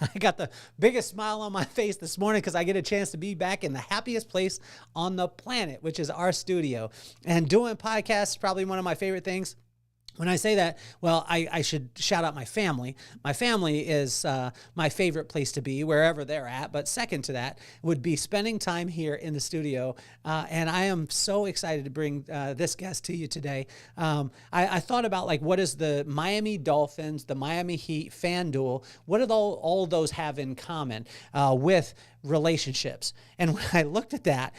I got the biggest smile on my face this morning because I get a chance to be back in the happiest place on the planet, which is our studio. And doing podcasts is probably one of my favorite things. When I say that, well, I should shout out my family. My family is my favorite place to be, wherever they're at. But second to that would be spending time here in the studio. And I am so excited to bring this guest to you today. I thought about, like, what is the Miami Dolphins, the Miami Heat, FanDuel, what do all those have in common with relationships? And when I looked at that,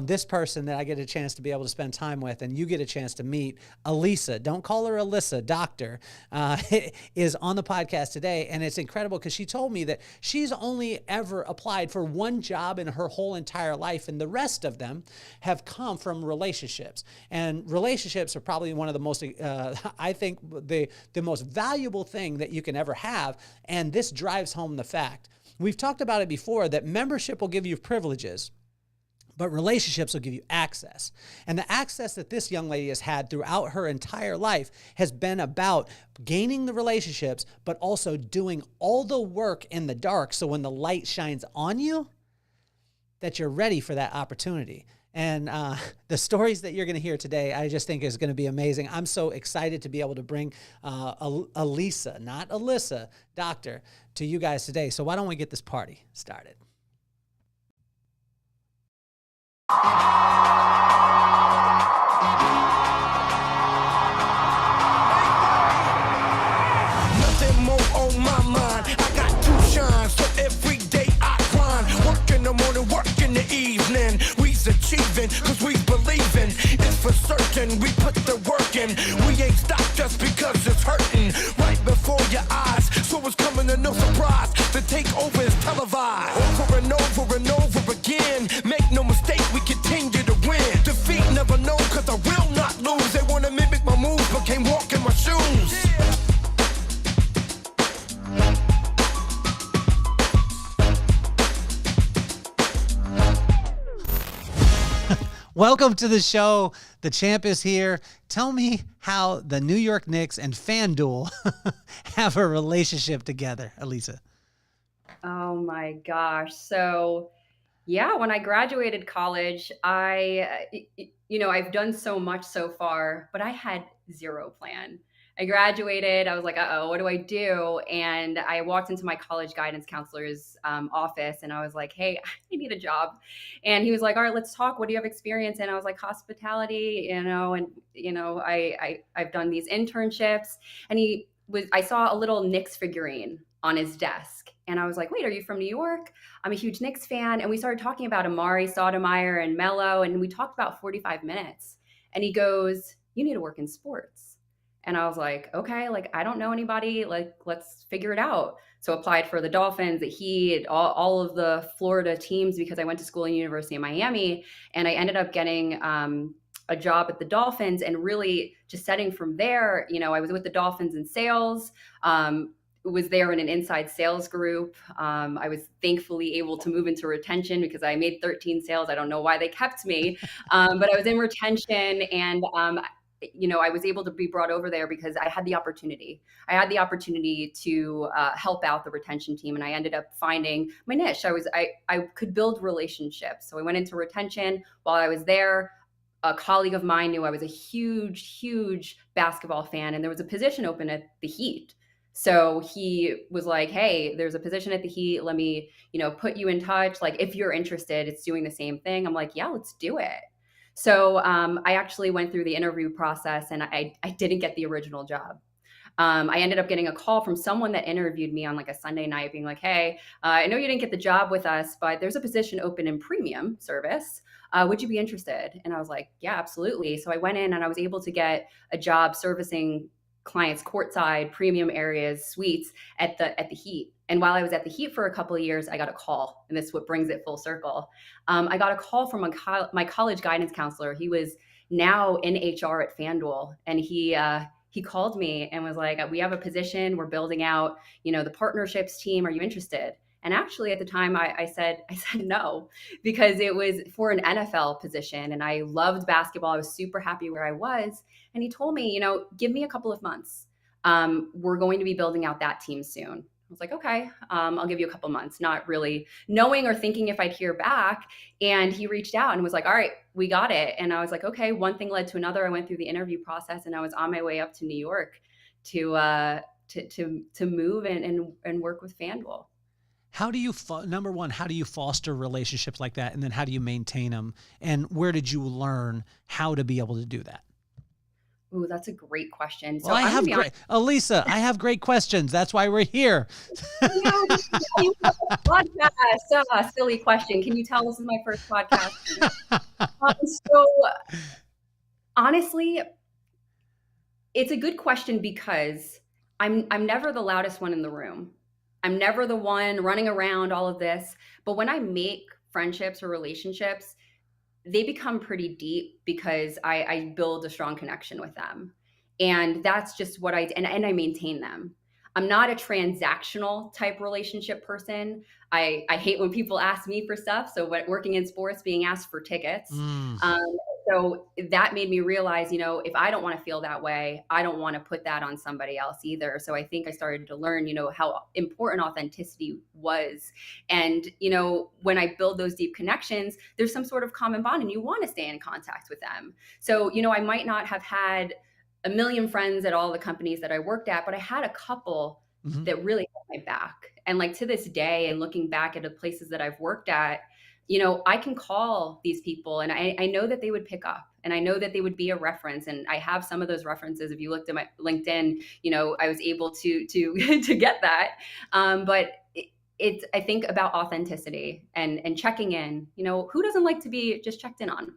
this person that I get a chance to be able to spend time with, and you get a chance to meet, Alisa, don't call her Alisa Doctor, is on the podcast today. And it's incredible because she told me that she's only ever applied for one job in her whole entire life, and the rest of them have come from relationships. And relationships are probably one of the most, I think, the most valuable thing that you can ever have. And this drives home the fact. We've talked about it before that membership will give you privileges, but relationships will give you access. And the access that this young lady has had throughout her entire life has been about gaining the relationships, but also doing all the work in the dark. So when the light shines on you, that you're ready for that opportunity. And the stories that you're going to hear today, I just think is going to be amazing. I'm so excited to be able to bring Alisa, not Alisa, Doctor, to you guys today. So why don't we get this party started? Nothing more on my mind. I got two shines, so every day I grind. Work in the morning, work in the evening. We's achieving, cause we believing. It's for certain, we put the work in. We ain't stopped just because it's hurting. Right before your eyes, so it's coming to no surprise. The takeover is televised. Over and over and over again. Make no mistake, we continue to win. Defeat never known, cause I will not lose. They wanna mimic my moves, but can't walk in my shoes. Welcome to the show. The champ is here. Tell me how the New York Knicks and FanDuel have a relationship together, Alisa. Oh my gosh. So, yeah, when I graduated college, I've done so much so far, but I had zero plan. I graduated, I was like, uh-oh, what do I do? And I walked into my college guidance counselor's office and I was like, hey, I need a job. And he was like, all right, let's talk. What do you have experience in? I was like, hospitality, I've done these internships. And I saw a little Knicks figurine on his desk. And I was like, wait, are you from New York? I'm a huge Knicks fan. And we started talking about Amari Stoudemire and Melo. And we talked about 45 minutes. And he goes, you need to work in sports. And I was like, okay, like, I don't know anybody, like, let's figure it out. So applied for the Dolphins, the Heat, all of the Florida teams, because I went to school in University of Miami. And I ended up getting a job at the Dolphins, and really just setting from there. I was with the Dolphins in sales, was there in an inside sales group. I was thankfully able to move into retention because I made 13 sales. I don't know why they kept me, but I was in retention, and I was able to be brought over there because I had the opportunity. I had the opportunity to help out the retention team, and I ended up finding my niche. I could build relationships. So I went into retention. While I was there, a colleague of mine knew I was a huge, huge basketball fan, and there was a position open at the Heat. So he was like, hey, there's a position at the Heat. Let me, put you in touch. Like, if you're interested, it's doing the same thing. I'm like, yeah, let's do it. So I actually went through the interview process, and I didn't get the original job. I ended up getting a call from someone that interviewed me on like a Sunday night being like, hey, I know you didn't get the job with us, but there's a position open in premium service. Would you be interested? And I was like, yeah, absolutely. So I went in and I was able to get a job servicing clients courtside, premium areas, suites at the Heat. And while I was at the Heat for a couple of years, I got a call, and this is what brings it full circle. I got a call from my college guidance counselor. He was now in HR at FanDuel, and he called me and was like, we have a position, we're building out, the partnerships team. Are you interested? And actually at the time I said no, because it was for an NFL position, and I loved basketball. I was super happy where I was. And he told me, give me a couple of months. We're going to be building out that team soon. I was like, okay, I'll give you a couple months, not really knowing or thinking if I'd hear back. And he reached out and was like, all right, we got it. And I was like, okay, one thing led to another. I went through the interview process and I was on my way up to New York to move and work with FanDuel. How do you, number one, how do you foster relationships like that? And then how do you maintain them? And where did you learn how to be able to do that? Ooh, that's a great question. So Well, I I'm have gonna be great, Alisa, I have great questions. That's why we're here. honest. You have a podcast. Silly question. Can you tell this is my first podcast? So honestly, it's a good question because I'm never the loudest one in the room. I'm never the one running around all of this. But when I make friendships or relationships, they become pretty deep because I build a strong connection with them. And that's just what and I maintain them. I'm not a transactional type relationship person. I hate when people ask me for stuff. So working in sports, being asked for tickets. So that made me realize, if I don't want to feel that way, I don't want to put that on somebody else either. So I think I started to learn, how important authenticity was. And, when I build those deep connections, there's some sort of common bond and you want to stay in contact with them. So, I might not have had a million friends at all the companies that I worked at, but I had a couple that really had my back. And like to this day, and looking back at the places that I've worked at, I can call these people and I know that they would pick up and I know that they would be a reference. And I have some of those references. If you looked at my LinkedIn, I was able to to get that. But it's, I think about authenticity and checking in, who doesn't like to be just checked in on?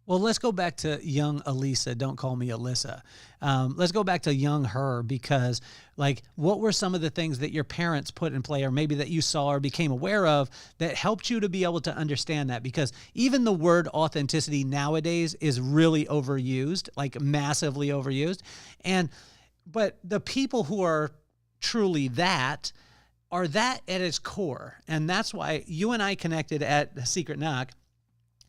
Well, let's go back to young Alisa. Don't call me Alyssa. Let's go back to young her because, what were some of the things that your parents put in play or maybe that you saw or became aware of that helped you to be able to understand that? Because even the word authenticity nowadays is really overused, massively overused. But the people who are truly that are that at its core. And that's why you and I connected at Secret Knock.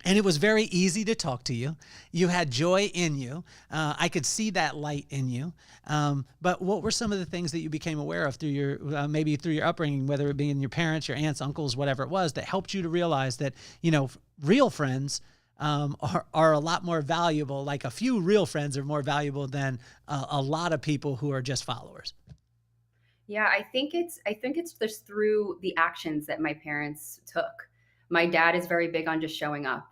And it was very easy to talk to you. You had joy in you. I could see that light in you. But what were some of the things that you became aware of through your, maybe through your upbringing, whether it be in your parents, your aunts, uncles, whatever it was, that helped you to realize that, real friends are a lot more valuable. Like a few real friends are more valuable than a lot of people who are just followers. Yeah, I think it's just through the actions that my parents took. My dad is very big on just showing up.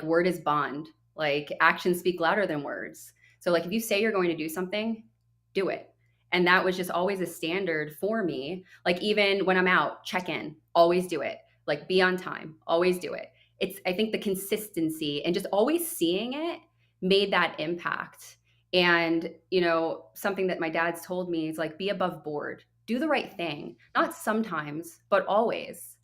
Word is bond. Actions speak louder than words. So if you say you're going to do something, do it. And that was just always a standard for me. Even when I'm out, check in, always do it. Be on time, always do it. I think the consistency and just always seeing it made that impact. And, something that my dad's told me is be above board, do the right thing, not sometimes, but always.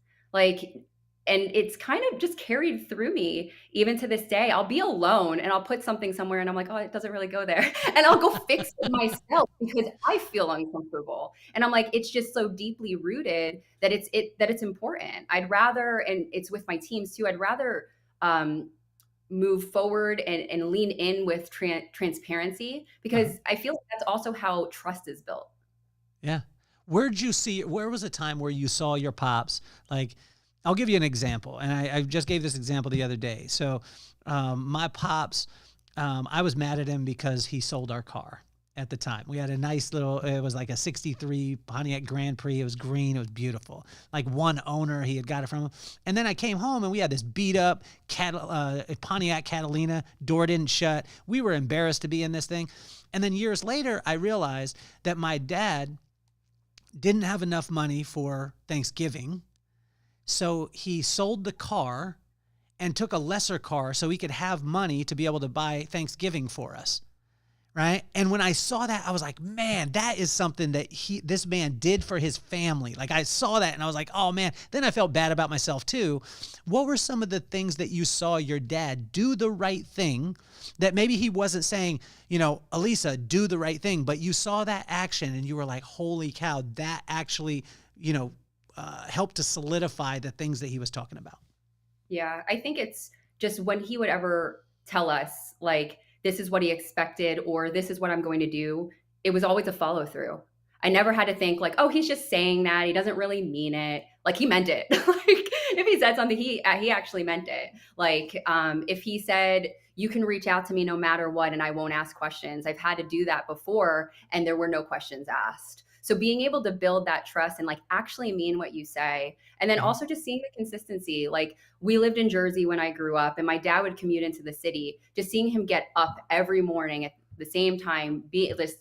And it's kind of just carried through me even to this day. I'll be alone and I'll put something somewhere and I'm like, oh, it doesn't really go there. And I'll go fix it myself because I feel uncomfortable. And I'm like, it's just so deeply rooted that it's important. I'd rather, and it's with my teams too, I'd rather move forward and lean in with transparency because I feel like that's also how trust is built. Yeah. Where was a time where you saw your pops I'll give you an example, and I just gave this example the other day. So my pops, I was mad at him because he sold our car at the time. We had a nice little, it was like a 63 Pontiac Grand Prix. It was green. It was beautiful. One owner, he had got it from him. And then I came home and we had this beat up Pontiac Catalina. Door didn't shut. We were embarrassed to be in this thing. And then years later, I realized that my dad didn't have enough money for Thanksgiving. So he sold the car and took a lesser car so he could have money to be able to buy Thanksgiving for us, right? And when I saw that, I was like, man, that is something that this man did for his family. I saw that and I was like, oh man. Then I felt bad about myself too. What were some of the things that you saw your dad do the right thing that maybe he wasn't saying, Alisa, do the right thing, but you saw that action and you were like, holy cow, that actually, helped to solidify the things that he was talking about? Yeah, I think it's just when he would ever tell us this is what he expected or this is what I'm going to do, it was always a follow through. I never had to think like, oh, he's just saying that. He doesn't really mean it. Like he meant it. Like if he said something, he actually meant it. Like if he said, you can reach out to me no matter what and I won't ask questions. I've had to do that before and there were no questions asked. So being able to build that trust and like actually mean what you say. And then also just seeing the consistency. Like we lived in Jersey when I grew up and my dad would commute into the city. Just seeing him get up every morning at the same time, just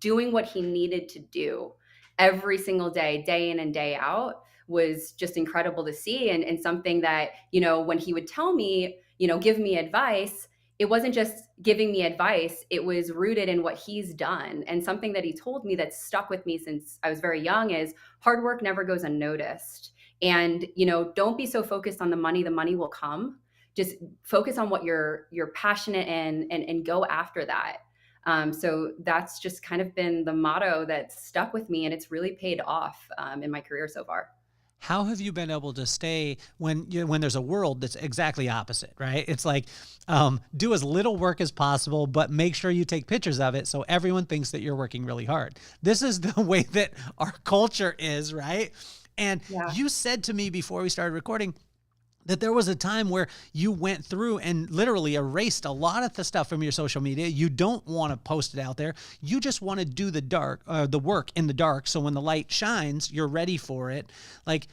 doing what he needed to do every single day, day in and day out, was just incredible to see. And something that, you know, when he would tell me, you know, give me advice, it wasn't just giving me advice, it was rooted in what he's done. And something that he told me that stuck with me since I was very young is hard work never goes unnoticed. And, you know, don't be so focused on the money will come. Just focus on what you're passionate in and go after that. So that's just kind of been the motto that stuck with me, and it's really paid off in my career so far. How have you been able to stay when there's a world that's exactly opposite, right? It's like, do as little work as possible, but make sure you take pictures of it so everyone thinks that you're working really hard. This is the way that our culture is, right? And you said to me before we started recording that there was a time where you went through and literally erased a lot of the stuff from your social media. You don't want to post it out there. You just want to do the work in the dark. So when the light shines, you're ready for it. Like,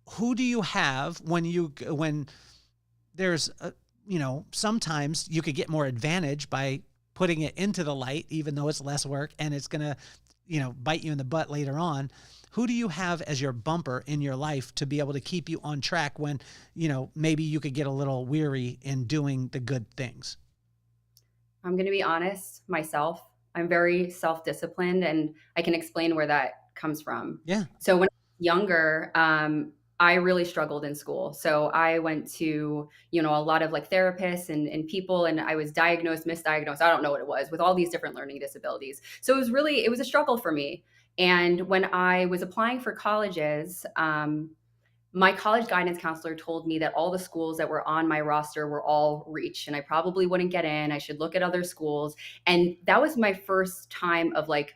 who do you have when there's, sometimes you could get more advantage by putting it into the light, even though it's less work and it's going to, bite you in the butt later on. Who do you have as your bumper in your life to be able to keep you on track when, maybe you could get a little weary in doing the good things? I'm going to be honest, myself. I'm very self-disciplined, and I can explain where that comes from. Yeah. So when I was younger, I really struggled in school. So I went to, a lot of like therapists and people, and I was diagnosed, misdiagnosed, I don't know what it was, with all these different learning disabilities. So it was a struggle for me. And when I was applying for colleges, my college guidance counselor told me that all the schools that were on my roster were all reached and I probably wouldn't get in. I should look at other schools. And that was my first time of like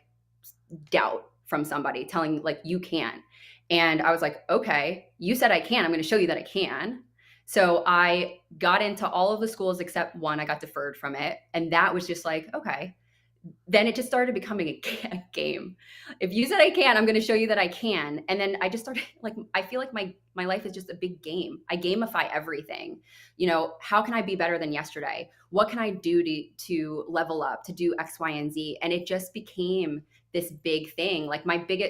doubt from somebody telling like, you can't. And I was like, okay, you said I can. I'm going to show you that I can. So I got into all of the schools except one. I got deferred from it. And that was just like, okay. Then it just started becoming a game. If you said I can, I'm going to show you that I can. And then I just started like, I feel like my life is just a big game. I gamify everything. How can I be better than yesterday? What can I do to level up, to do X, Y, and Z? And it just became this big thing. Like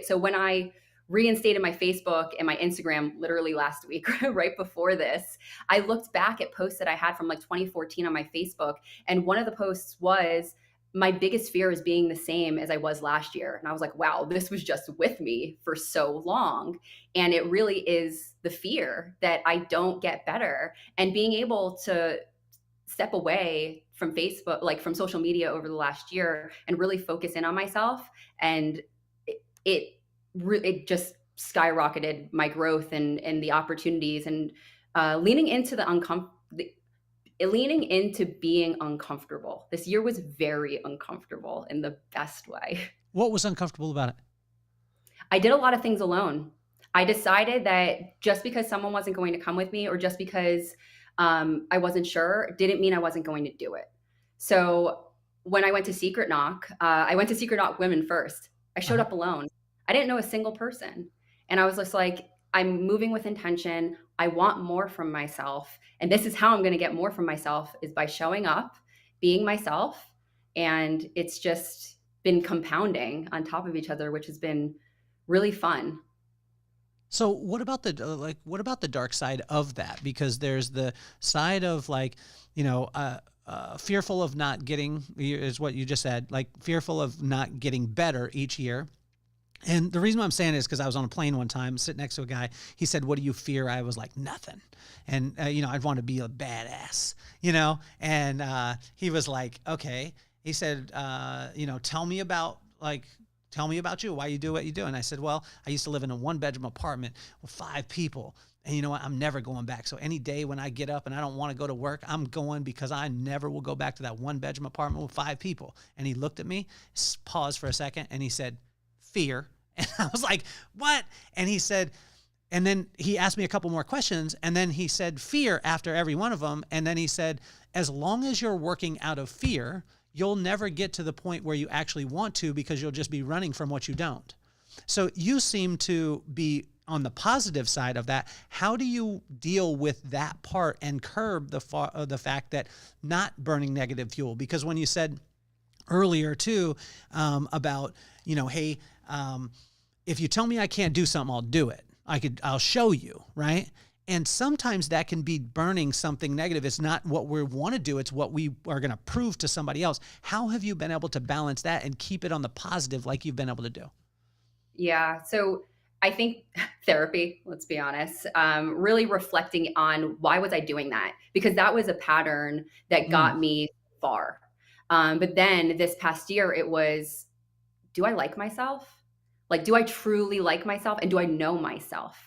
so when I reinstated my Facebook and my Instagram literally last week, right before this, I looked back at posts that I had from like 2014 on my Facebook. And one of the posts was, my biggest fear is being the same as I was last year. And I was like, wow, this was just with me for so long. And it really is the fear that I don't get better. And being able to step away from Facebook, like from social media over the last year, and really focus in on myself. And it just skyrocketed my growth and the opportunities, and leaning into leaning into being uncomfortable. This year was very uncomfortable in the best way. What was uncomfortable about it? I did a lot of things alone. I decided that just because someone wasn't going to come with me, or just because I wasn't sure, didn't mean I wasn't going to do it. So when I went to Secret Knock, I went to Secret Knock Women first. I showed up alone. I didn't know a single person. And I was just like, I'm moving with intention. I want more from myself. And this is how I'm going to get more from myself, is by showing up, being myself. And it's just been compounding on top of each other, which has been really fun. So what about the dark side of that? Because there's the side of like, fearful of not getting, is what you just said, like fearful of not getting better each year. And the reason why I'm saying it is because I was on a plane one time, sitting next to a guy. He said, what do you fear? I was like, nothing. And, I'd want to be a badass, and he was like, okay. He said, tell me about you, why you do what you do. And I said, well, I used to live in a 1-bedroom apartment with 5 people. And you know what? I'm never going back. So any day when I get up and I don't want to go to work, I'm going, because I never will go back to that 1-bedroom apartment with 5 people. And he looked at me, paused for a second, and he said, fear. And I was like, what? And he said, and then he asked me a couple more questions, and then he said fear after every one of them. And then he said, as long as you're working out of fear, you'll never get to the point where you actually want to, because you'll just be running from what you don't. So you seem to be on the positive side of that. How do you deal with that part and curb the fact that not burning negative fuel? Because when you said earlier too, about, hey, if you tell me I can't do something, I'll do it. I'll show you, right? And sometimes that can be burning something negative. It's not what we want to do. It's what we are going to prove to somebody else. How have you been able to balance that and keep it on the positive like you've been able to do? Yeah. So I think therapy, let's be honest, really reflecting on why was I doing that? Because that was a pattern that got me far. But then this past year, it was, do I like myself? Like, do I truly like myself? And do I know myself?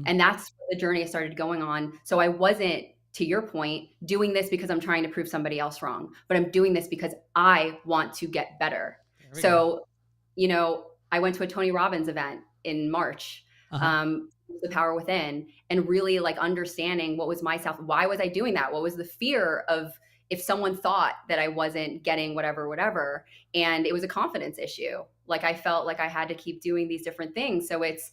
And that's the journey I started going on. So I wasn't, to your point, doing this because I'm trying to prove somebody else wrong, but I'm doing this because I want to get better. So, I went to a Tony Robbins event in March, The Power Within, and really like understanding what was myself. Why was I doing that? What was the fear of if someone thought that I wasn't getting whatever, and it was a confidence issue. Like I felt like I had to keep doing these different things. So it's,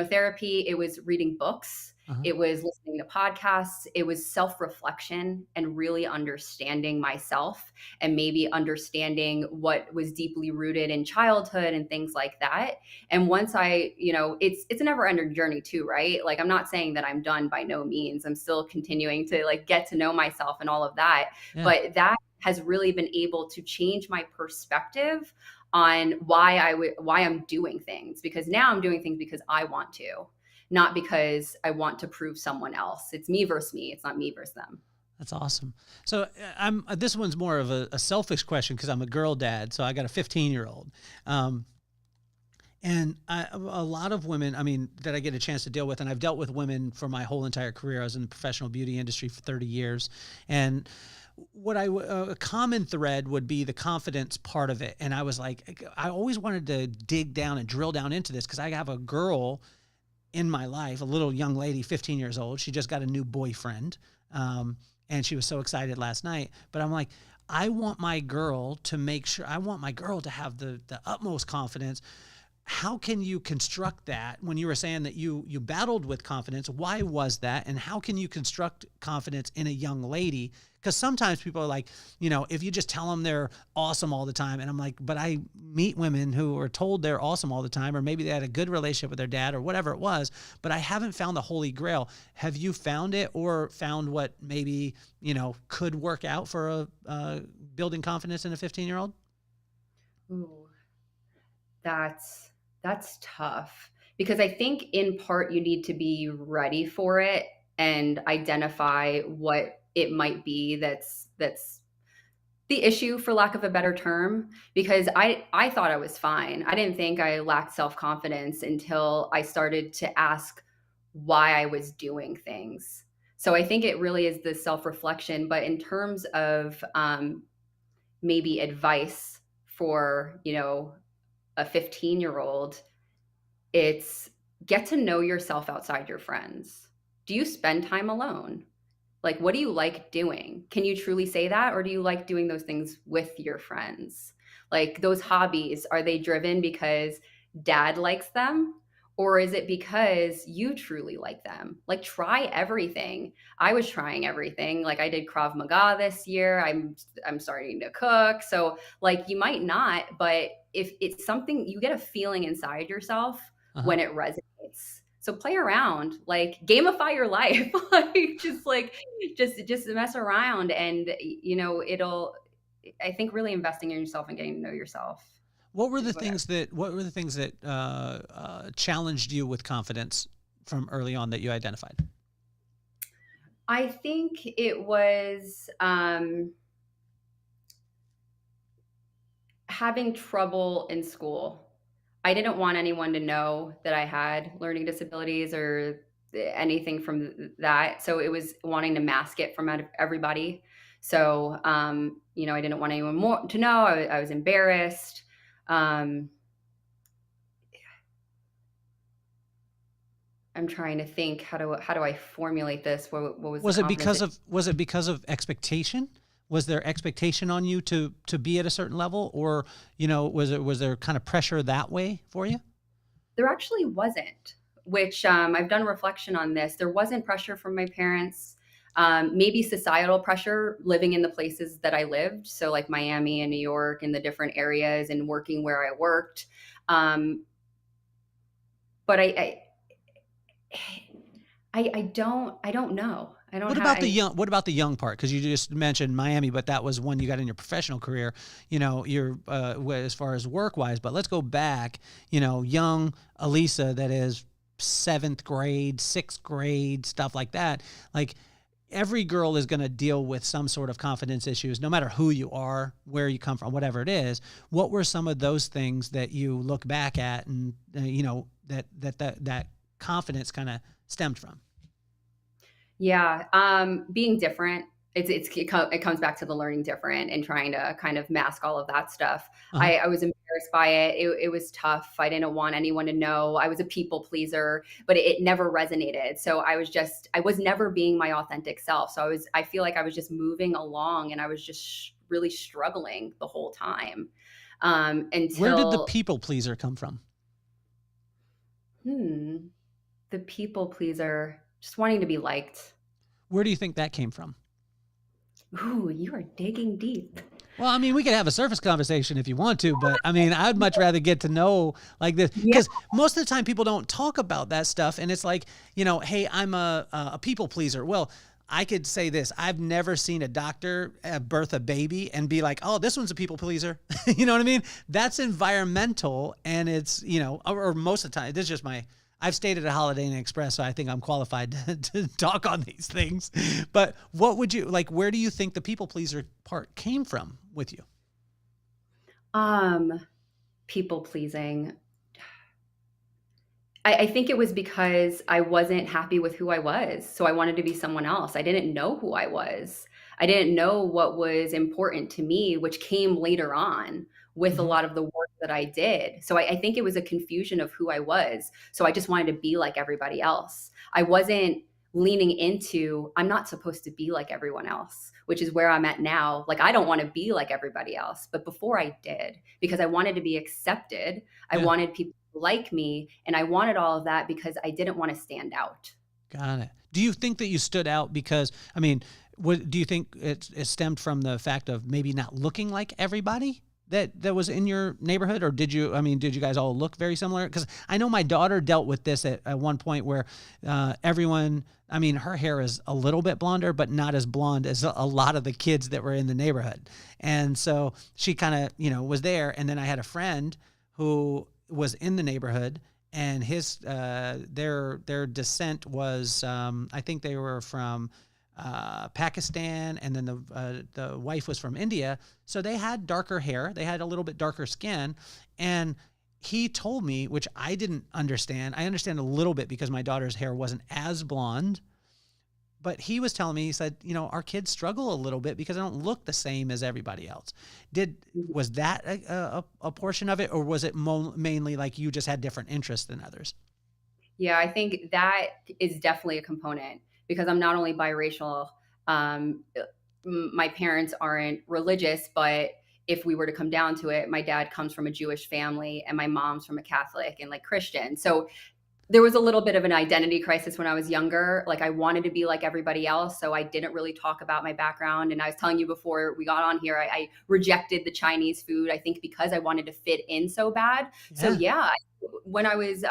therapy, it was reading books, it was listening to podcasts, it was self-reflection and really understanding myself and maybe understanding what was deeply rooted in childhood and things like that. And once I, it's a never ending journey too, right? Like I'm not saying that I'm done, by no means. I'm still continuing to like get to know myself and all of that. Yeah. But that has really been able to change my perspective on why I'm doing things, because now I'm doing things because I want to, not because I want to prove someone else. It's me versus me. It's not me versus them. That's awesome. So this one's more of a selfish question because I'm a girl dad. So I got a 15-year-old. And a lot of women, that I get a chance to deal with, and I've dealt with women for my whole entire career. I was in the professional beauty industry for 30 years. And what a common thread would be the confidence part of it. And I was like, I always wanted to dig down and drill down into this because I have a girl in my life, a little young lady, 15 years old. She just got a new boyfriend. And she was so excited last night. But I'm like, I want my girl to have the utmost confidence. How can you construct that when you were saying that you battled with confidence? Why was that? And how can you construct confidence in a young lady? Because sometimes people are like, if you just tell them they're awesome all the time. And I'm like, but I meet women who are told they're awesome all the time, or maybe they had a good relationship with their dad or whatever it was, but I haven't found the holy grail. Have you found it, or found what maybe, could work out for building confidence in a 15-year-old? Ooh, that's tough, because I think in part you need to be ready for it and identify what it might be that's the issue, for lack of a better term, because I thought I was fine. I didn't think I lacked self-confidence until I started to ask why I was doing things. So I think it really is the self-reflection. But in terms of maybe advice for, a 15-year-old, it's get to know yourself outside your friends. Do you spend time alone? Like, what do you like doing? Can you truly say that? Or do you like doing those things with your friends? Like those hobbies, are they driven because dad likes them? Or is it because you truly like them? Like, try everything. I was trying everything. Like I did Krav Maga this year. I'm starting to cook. So like you might not, but if it's something, you get a feeling inside yourself when it resonates. So play around, like gamify your life, just mess around, and I think really investing in yourself and getting to know yourself. What were the things that challenged you with confidence from early on that you identified? I think it was having trouble in school. I didn't want anyone to know that I had learning disabilities or anything from that. So it was wanting to mask it from everybody. So, I didn't want anyone more to know. I was embarrassed. I'm trying to think, how do I formulate this? What was the Was it confidence? because of expectation? Was there expectation on you to be at a certain level, or was there kind of pressure that way for you? There actually wasn't, which I've done reflection on this. There wasn't pressure from my parents. Maybe societal pressure living in the places that I lived. So, like Miami and New York and the different areas and working where I worked. Um, but I don't know. I don't What have, about the young? What about the young part? Because you just mentioned Miami, but that was when you got in your professional career. You're as far as work wise. But let's go back. Young Alisa, that is seventh grade, sixth grade, stuff like that. Like every girl is going to deal with some sort of confidence issues, no matter who you are, where you come from, whatever it is. What were some of those things that you look back at, and that confidence kind of stemmed from? yeah, being different. It comes back to the learning different and trying to kind of mask all of that stuff. Uh-huh. I was embarrassed by it. It was tough. I didn't want anyone to know. I was a people pleaser, but it never resonated. So I was never being my authentic self. So I feel like I was just moving along, and I was just really struggling the whole time, Where did the until people pleaser come from? hmm, the people pleaser, just wanting to be liked. Where do you think that came from? Ooh, you are digging deep. Well, I mean, we could have a surface conversation if you want to, but I mean, I'd much rather get to know like this, Yeah. because most of the time people don't talk about that stuff. And it's like, hey, I'm a people pleaser. Well, I could say this. I've never seen a doctor birth a baby and be like, oh, this one's a people pleaser. You know what I mean? That's environmental. And it's, or most of the time, this is just I've stayed at a Holiday Inn Express, so I think I'm qualified to talk on these things. But what would you like? Where do you think the people pleaser part came from with you? Um, People pleasing. I think it was because I wasn't happy with who I was. So I wanted to be someone else. I didn't know who I was. I didn't know what was important to me, which came later on with a Hmm. lot of the work that I did. So I think it was a confusion of who I was. So I just wanted to be like everybody else. I wasn't leaning into, I'm not supposed to be like everyone else, which is where I'm at now. Like, I don't want to be like everybody else. But before I did, because I wanted to be accepted, I Yeah, wanted people like me, and I wanted all of that because I didn't want to stand out. got it. Do you think that you stood out because, I mean, do you think it stemmed from the fact of maybe not looking like everybody that was in your neighborhood, or did you guys all look very similar? Because I know my daughter dealt with this at one point where everyone, I mean, her hair is a little bit blonder, but not as blonde as a lot of the kids that were in the neighborhood. And so she kind of, was there. And then I had a friend who was in the neighborhood, and his their descent was I think they were from Pakistan, and then the wife was from India, so they had darker hair, they had a little bit darker skin, and he told me, which I didn't understand. I understand a little bit because my daughter's hair wasn't as blonde, but he was telling me, he said, our kids struggle a little bit because they don't look the same as everybody else. Was that a portion of it, or was it mainly like you just had different interests than others? Yeah, I think that is definitely a component because I'm not only biracial. My parents aren't religious, but if we were to come down to it, my dad comes from a Jewish family and my mom's from a Catholic and like Christian. So there was a little bit of an identity crisis when I was younger. Like, I wanted to be like everybody else. So I didn't really talk about my background. And I was telling you before we got on here, I rejected the Chinese food, I think because I wanted to fit in so bad. So Yeah. yeah, when I was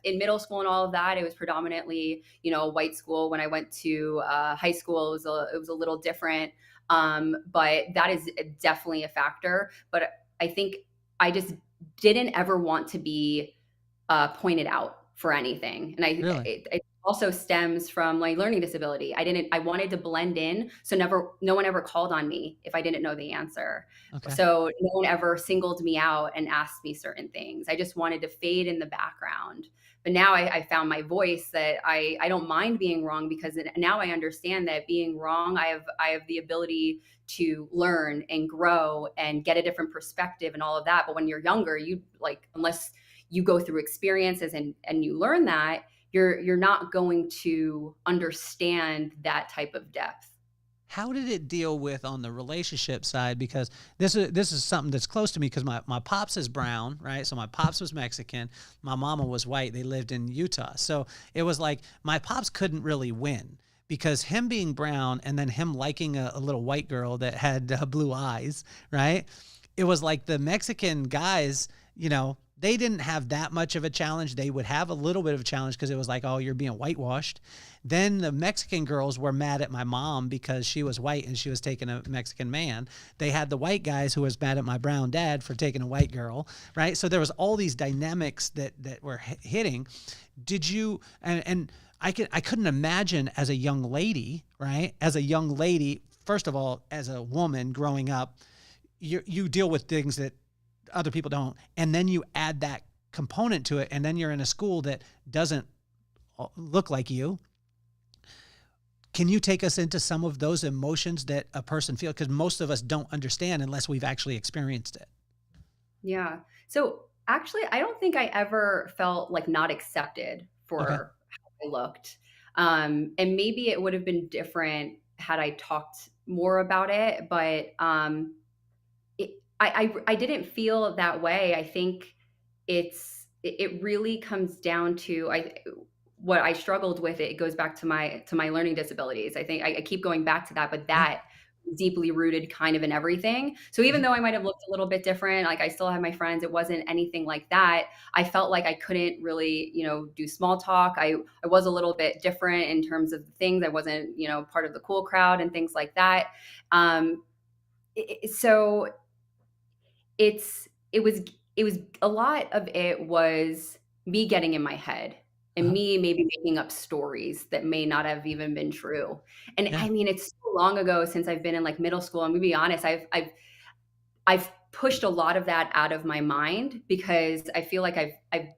in middle school and all of that, it was predominantly, a white school. When I went to high school, it was a little different. But that is definitely a factor. But I think I just didn't ever want to be pointed out for anything. And Really? it also stems from my learning disability. I wanted to blend in. So no one ever called on me if I didn't know the answer. Okay. So no one ever singled me out and asked me certain things. I just wanted to fade in the background. But now I found my voice, that I don't mind being wrong, because now I understand that being wrong, I have the ability to learn and grow and get a different perspective and all of that. But when you're younger, you, like, unless you go through experiences and you learn that, you're not going to understand that type of depth. How did it deal with on the relationship side? Because this is something that's close to me because my pops is brown, right? So my pops was Mexican. My mama was white. They lived in Utah. So it was like my pops couldn't really win because him being brown and then him liking a little white girl that had blue eyes, right? It was like the Mexican guys, they didn't have that much of a challenge. They would have a little bit of a challenge because it was like, oh, you're being whitewashed. Then the Mexican girls were mad at my mom because she was white and she was taking a Mexican man. They had the white guys who was mad at my brown dad for taking a white girl, right? So there was all these dynamics that were hitting. Did you, and I couldn't imagine as a young lady, right? As a young lady, first of all, as a woman growing up, you deal with things that other people don't. And then you add that component to it. And then you're in a school that doesn't look like you. Can you take us into some of those emotions that a person feels? Because most of us don't understand unless we've actually experienced it. Yeah. So actually, I don't think I ever felt like not accepted for how I looked. And maybe it would have been different had I talked more about it. But I didn't feel that way. I think it really comes down to what I struggled with. It goes back to my learning disabilities. I think I keep going back to that, but that deeply rooted kind of in everything. So even though I might have looked a little bit different, like I still have my friends, it wasn't anything like that. I felt like I couldn't really, do small talk. I was a little bit different in terms of things. I wasn't, part of the cool crowd and things like that. So it was a lot of it was me getting in my head and me maybe making up stories that may not have even been true. And I mean, it's so long ago since I've been in like middle school. I'm gonna be honest, I've pushed a lot of that out of my mind because I feel like I've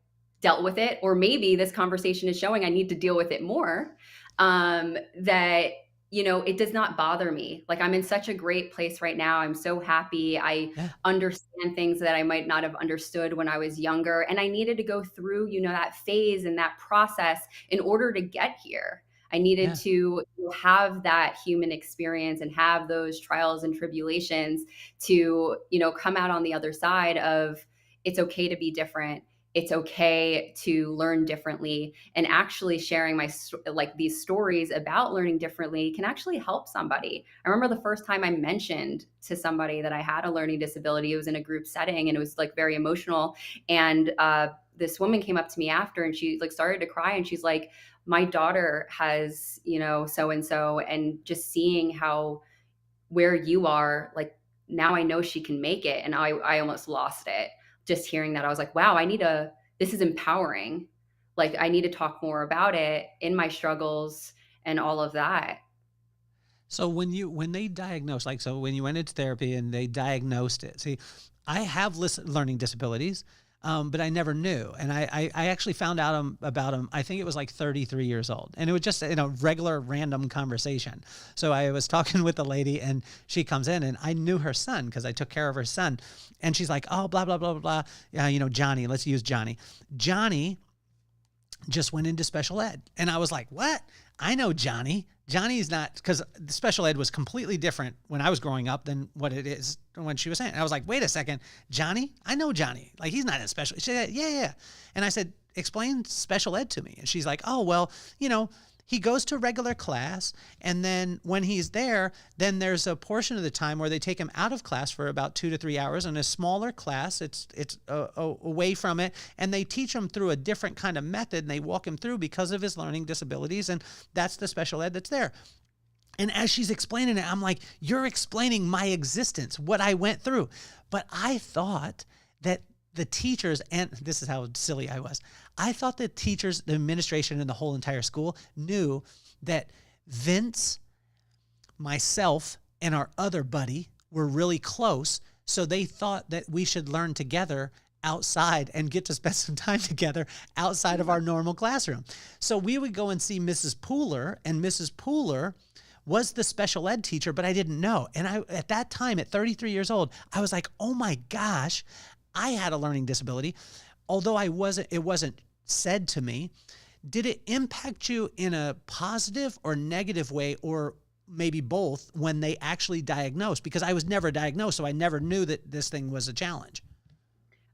dealt with it, or maybe this conversation is showing I need to deal with it more. That it does not bother me. Like I'm in such a great place right now. I'm so happy. I understand things that I might not have understood when I was younger. And I needed to go through, that phase and that process in order to get here. I needed to have that human experience and have those trials and tribulations to, come out on the other side of it's okay to be different. It's okay to learn differently, and actually sharing these stories about learning differently can actually help somebody. I remember the first time I mentioned to somebody that I had a learning disability. It was in a group setting and it was like very emotional. And this woman came up to me after and she like started to cry and she's like, my daughter has, so-and-so, and just seeing where you are, like now I know she can make it. And I almost lost it. Just hearing that, I was like, wow, this is empowering. Like I need to talk more about it in my struggles and all of that. So when they diagnosed, when you went into therapy and they diagnosed it, see, I have learning disabilities, but I never knew. And I actually found out about them, I think it was like 33 years old. And it was just in a regular random conversation. So I was talking with a lady and she comes in and I knew her son because I took care of her son. And she's like, oh, blah, blah, blah, blah, blah. Johnny, let's use Johnny. Johnny just went into special ed. And I was like, what? I know Johnny. Johnny's not, because the special ed was completely different when I was growing up than what it is when she was saying. And I was like, wait a second, Johnny? I know Johnny. Like, he's not in special. She said, yeah. And I said, explain special ed to me. And she's like, oh, well, he goes to regular class, and then when he's there, then there's a portion of the time where they take him out of class for about 2 to 3 hours in a smaller class. It's away from it, and they teach him through a different kind of method, and they walk him through because of his learning disabilities, and that's the special ed that's there. And as she's explaining it, I'm like, you're explaining my existence, what I went through. But I thought that the teachers, and this is how silly I was, I thought the teachers, the administration, and the whole entire school knew that Vince, myself, and our other buddy were really close, so they thought that we should learn together outside and get to spend some time together outside of our normal classroom. So we would go and see Mrs. Pooler, and Mrs. Pooler was the special ed teacher, but I didn't know. And at that time, at 33 years old, I was like, oh my gosh, I had a learning disability, although it wasn't said to me. did it impact you in a positive or negative way, or maybe both, when they actually diagnosed? Because I was never diagnosed, so I never knew that this thing was a challenge.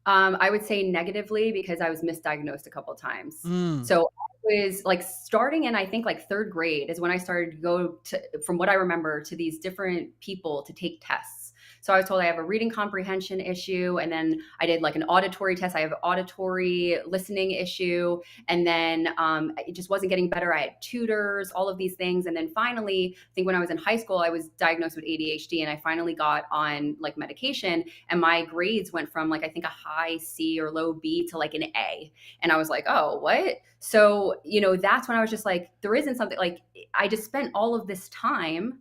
I would say negatively because I was misdiagnosed a couple of times. Mm. So I was like starting in, I think like third grade is when I started to go to, from what I remember, to these different people to take tests. So I was told I have a reading comprehension issue. And then I did like an auditory test. I have an auditory listening issue. And then it just wasn't getting better. I had tutors, all of these things. And then finally, I think when I was in high school, I was diagnosed with ADHD, and I finally got on like medication, and my grades went from like, I think a high C or low B to like an A. And I was like, oh, what? So, that's when I was just like, there isn't something like, I just spent all of this time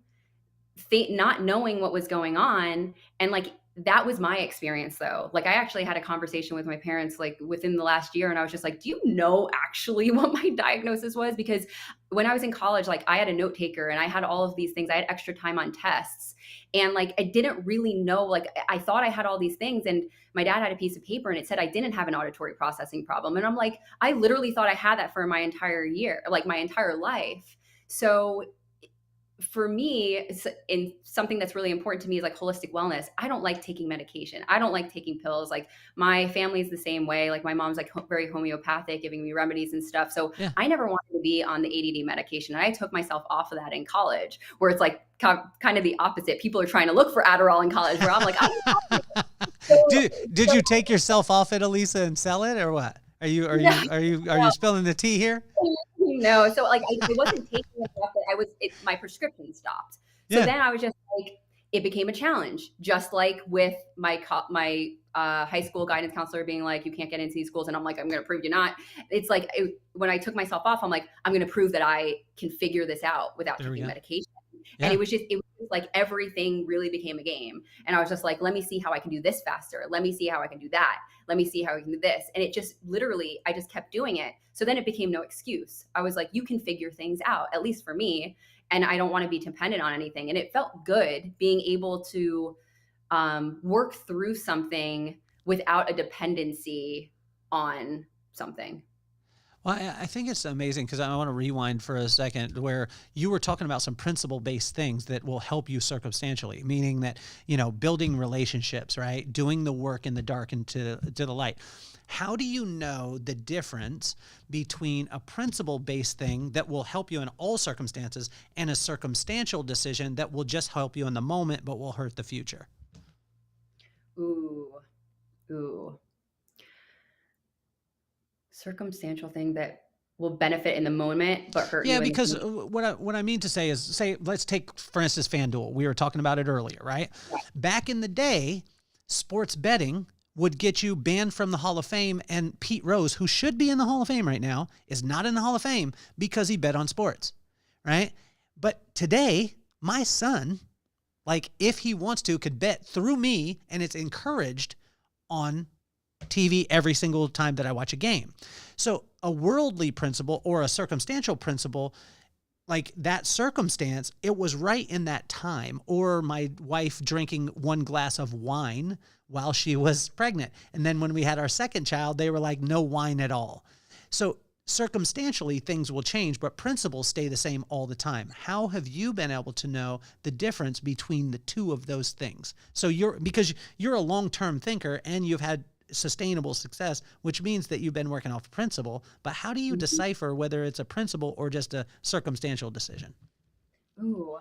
not knowing what was going on. And like, that was my experience though. Like I actually had a conversation with my parents like within the last year, and I was just like, do you know actually what my diagnosis was? Because when I was in college, like I had a note taker and I had all of these things. I had extra time on tests, and like I didn't really know, like I thought I had all these things, and my dad had a piece of paper and it said I didn't have an auditory processing problem. And I'm like, I literally thought I had that for my entire year, like my entire life. So for me, in something that's really important to me is like holistic wellness. I don't like taking medication. I don't like taking pills. Like my family's the same way. Like my mom's like very homeopathic, giving me remedies and stuff. So Yeah. I never wanted to be on the ADD medication. And I took myself off of that in college, where it's like kind of the opposite. People are trying to look for Adderall in college, where I'm like, Did you take yourself off it, Alisa, and sell it, or what? Are you spilling the tea here? No, so like I wasn't taking it. My prescription stopped. So Yeah. then I was just like, it became a challenge, just like with my high school guidance counselor being like, you can't get into these schools, and I'm like, I'm going to prove you're not. It's like when I took myself off, I'm like, I'm going to prove that I can figure this out without taking medication. Yeah. And it was just like everything really became a game. And I was just like, let me see how I can do this faster. Let me see how I can do that. Let me see how I can do this. And it just literally, I just kept doing it. So then it became no excuse. I was like, you can figure things out, at least for me. And I don't want to be dependent on anything. And it felt good being able to work through something without a dependency on something. Well, I think it's amazing, because I want to rewind for a second, where you were talking about some principle-based things that will help you circumstantially, meaning that, building relationships, right? Doing the work in the dark and to the light. How do you know the difference between a principle-based thing that will help you in all circumstances and a circumstantial decision that will just help you in the moment but will hurt the future? Ooh. Circumstantial thing that will benefit in the moment but hurt you. Yeah, because what I mean to say is, say, let's take, for instance, FanDuel. We were talking about it earlier, right? Yeah. Back in the day, sports betting would get you banned from the Hall of Fame, and Pete Rose, who should be in the Hall of Fame right now, is not in the Hall of Fame because he bet on sports, right? But today, my son, like if he wants to, could bet through me, and it's encouraged on TV every single time that I watch a game. So a worldly principle or a circumstantial principle, like that circumstance, it was right in that time. Or my wife drinking one glass of wine while she was pregnant. And then when we had our second child, they were like, no wine at all. So circumstantially, things will change, but principles stay the same all the time. How have you been able to know the difference between the two of those things? So because you're a long-term thinker and you've had sustainable success, which means that you've been working off principle, but how do you decipher whether it's a principle or just a circumstantial decision? Ooh.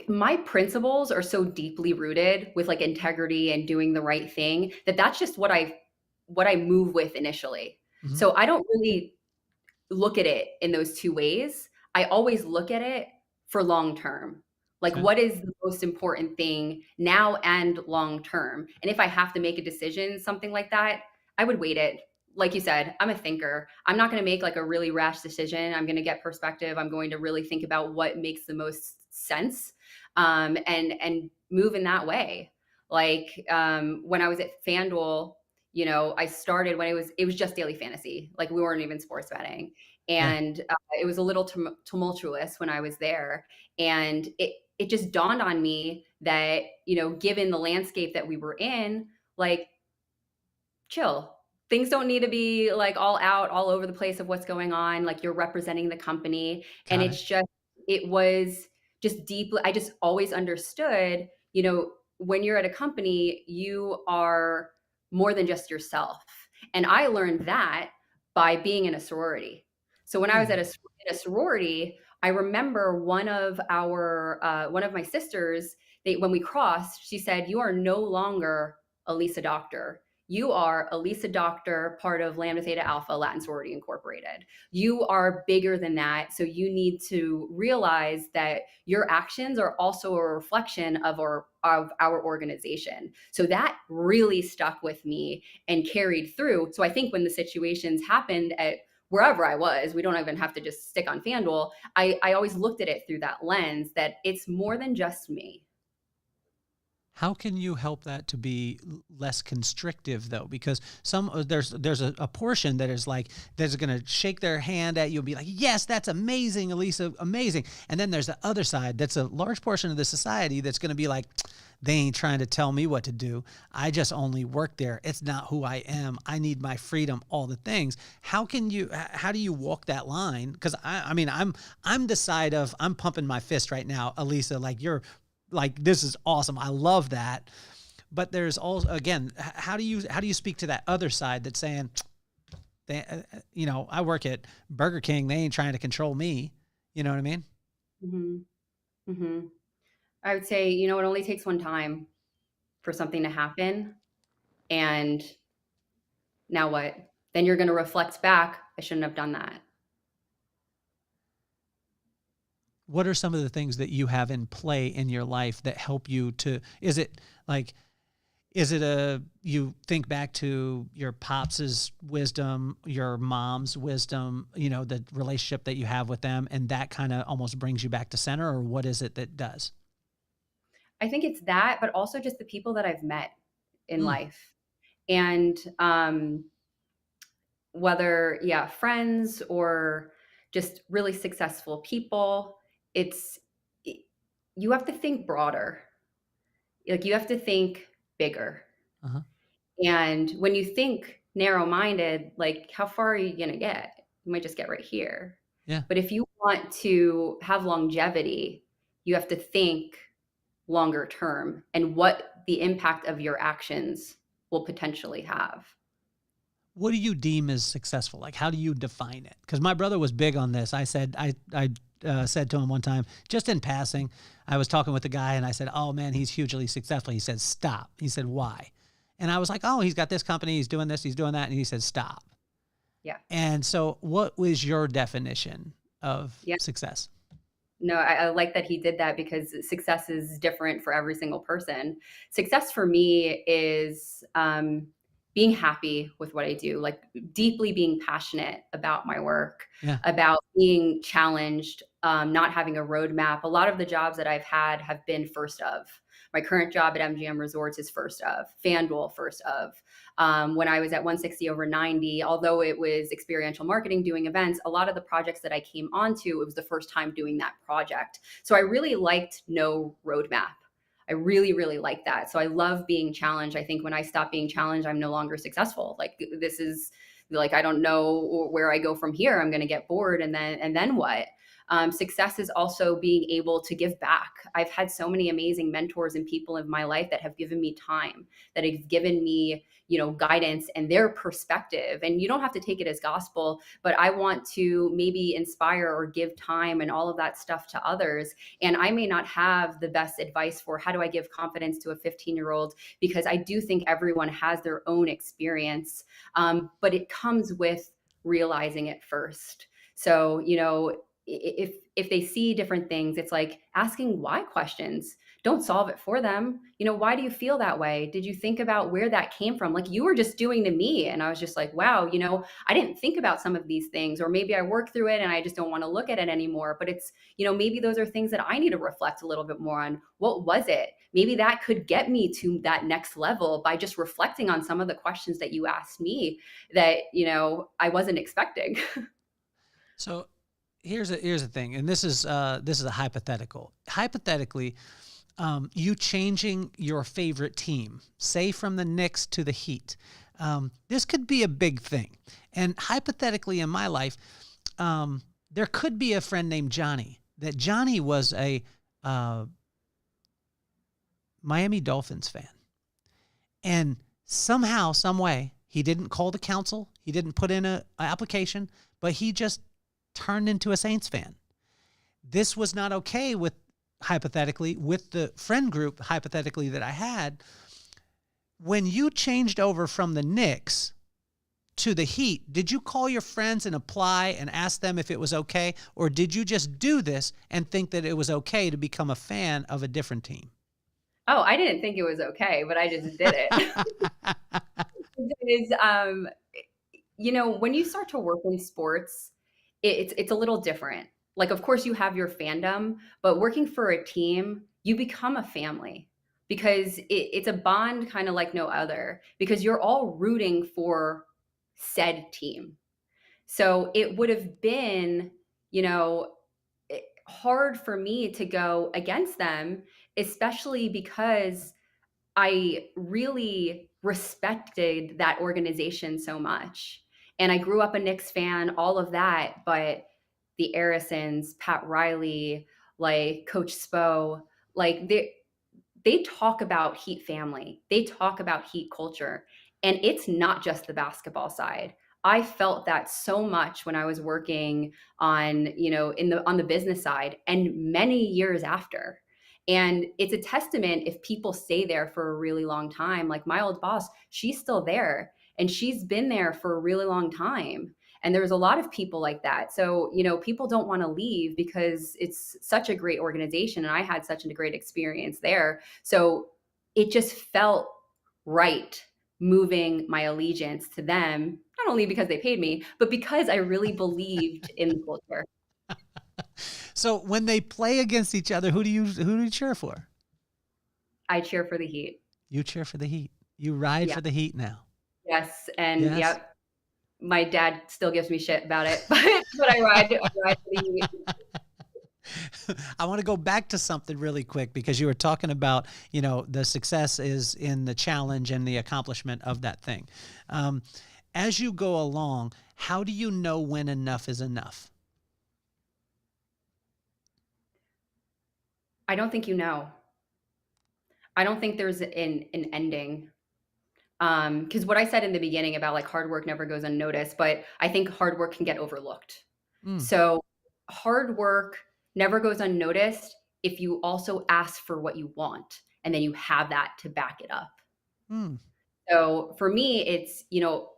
My principles are so deeply rooted with like integrity and doing the right thing that's just what I move with initially. Mm-hmm. So I don't really look at it in those two ways. I always look at it for long term. Like, Okay. What is the most important thing now and long term? And if I have to make a decision, something like that, I would weight it. Like you said, I'm a thinker. I'm not going to make like a really rash decision. I'm going to get perspective. I'm going to really think about what makes the most sense, and move in that way. Like when I was at FanDuel, I started when it was just daily fantasy. Like we weren't even sports betting. And it was a little tumultuous when I was there. And it just dawned on me that, given the landscape that we were in, like, chill. things don't need to be like all out, all over the place of what's going on. Like you're representing the company. And Got it. it was just deeply, I just always understood, when you're at a company, you are more than just yourself. And I learned that by being in a sorority. So when I was Hmm. in a sorority, I remember one of my sisters, when we crossed, she said, "You are no longer Alisa Doctor. You are Alisa Doctor, part of Lambda Theta Alpha Latin Sorority Incorporated. You are bigger than that. So you need to realize that your actions are also a reflection of our organization." So that really stuck with me and carried through. So I think when the situations happened at wherever I was, we don't even have to just stick on FanDuel. I always looked at it through that lens that it's more than just me. How can you help that to be less constrictive though? Because there's a portion that is like that's going to shake their hand at you and be like, "Yes, that's amazing, Alisa, amazing." And then there's the other side that's a large portion of the society that's going to be like, "They ain't trying to tell me what to do. I just only work there. It's not who I am. I need my freedom, all the things." How do you walk that line? Because I mean, I'm the side of I'm pumping my fist right now, Alisa, like you're like, this is awesome. I love that. But there's also, again, how do you speak to that other side that's saying, I work at Burger King. They ain't trying to control me. You know what I mean? Hmm. Hmm. I would say, it only takes one time for something to happen. And now what? Then you're going to reflect back. I shouldn't have done that. What are some of the things that you have in play in your life that help you is it you think back to your pops's wisdom, your mom's wisdom, the relationship that you have with them, and that kind of almost brings you back to center, or what is it that does? I think it's that, but also just the people that I've met in Mm, life. And whether, yeah, friends or just really successful people, it's, you have to think broader. Like you have to think bigger. uh-huh. And when you think narrow minded, like how far are you going to get? You might just get right here. Yeah. But if you want to have longevity, you have to think longer term and what the impact of your actions will potentially have. What do you deem as successful? Like, how do you define it? Because my brother was big on this. I said to him one time, just in passing, I was talking with a guy and I said, "Oh man, he's hugely successful." He said, "Stop." He said, "Why?" And I was like, "Oh, he's got this company, he's doing this, he's doing that." And he said, "Stop." Yeah. And so what was your definition of Yeah. success? No, I like that he did that because success is different for every single person. Success for me is being happy with what I do, like deeply being passionate about my work, Yeah. about being challenged, not having a roadmap. A lot of the jobs that I've had have been first of. My current job at MGM Resorts is first of. FanDuel, first of. When I was at 160 over 90, although it was experiential marketing, doing events, a lot of the projects that I came onto, it was the first time doing that project. So I really liked no roadmap. I really, really like that. So I love being challenged. I think when I stop being challenged, I'm no longer successful. Like this is like, I don't know where I go from here. I'm going to get bored. And then what? Success is also being able to give back. I've had so many amazing mentors and people in my life that have given me time, that have given me, guidance and their perspective. And you don't have to take it as gospel, but I want to maybe inspire or give time and all of that stuff to others. And I may not have the best advice for how do I give confidence to a 15-year-old, because I do think everyone has their own experience. But it comes with realizing it first. So, if they see different things, it's like asking why questions. Don't solve it for them. Why do you feel that way? Did you think about where that came from? Like you were just doing to me. And I was just like, wow, I didn't think about some of these things, or maybe I worked through it and I just don't want to look at it anymore. But it's, maybe those are things that I need to reflect a little bit more on. What was it? Maybe that could get me to that next level by just reflecting on some of the questions that you asked me that, I wasn't expecting. So here's the thing, and this is a hypothetical. Hypothetically, you changing your favorite team, say from the Knicks to the Heat, this could be a big thing. And hypothetically in my life, there could be a friend named Johnny, that Johnny was a Miami Dolphins fan. And somehow, some way, he didn't call the council. He didn't put in an application, but he just turned into a Saints fan. This was not okay with, hypothetically, with the friend group, hypothetically, that I had. When you changed over from the Knicks to the Heat, did you call your friends and apply and ask them if it was okay? Or did you just do this and think that it was okay to become a fan of a different team? Oh, I didn't think it was okay, but I just did it. When you start to work in sports, it's a little different. Like, of course, you have your fandom, but working for a team, you become a family because it's a bond kind of like no other, because you're all rooting for said team. So it would have been, hard for me to go against them, especially because I really respected that organization so much. And I grew up a Knicks fan, all of that, but the Arisons, Pat Riley, like Coach Spo, like they talk about Heat family. They talk about Heat culture. And it's not just the basketball side. I felt that so much when I was working on, on the business side and many years after. And it's a testament if people stay there for a really long time. Like my old boss, she's still there and she's been there for a really long time. And there's a lot of people like that. So, people don't want to leave because it's such a great organization. And I had such a great experience there. So it just felt right moving my allegiance to them, not only because they paid me, but because I really believed in the culture. So when they play against each other, who do you cheer for? I cheer for the Heat. You cheer for the Heat. You ride for the Heat now. Yes. And yep. My dad still gives me shit about it, but I ride for the Heat. I want to go back to something really quick because you were talking about, the success is in the challenge and the accomplishment of that thing. As you go along, how do you know when enough is enough? I don't think I don't think there's an ending. Because what I said in the beginning about like hard work never goes unnoticed, but I think hard work can get overlooked. So hard work never goes unnoticed if you also ask for what you want and then you have that to back it up. So for me, it's,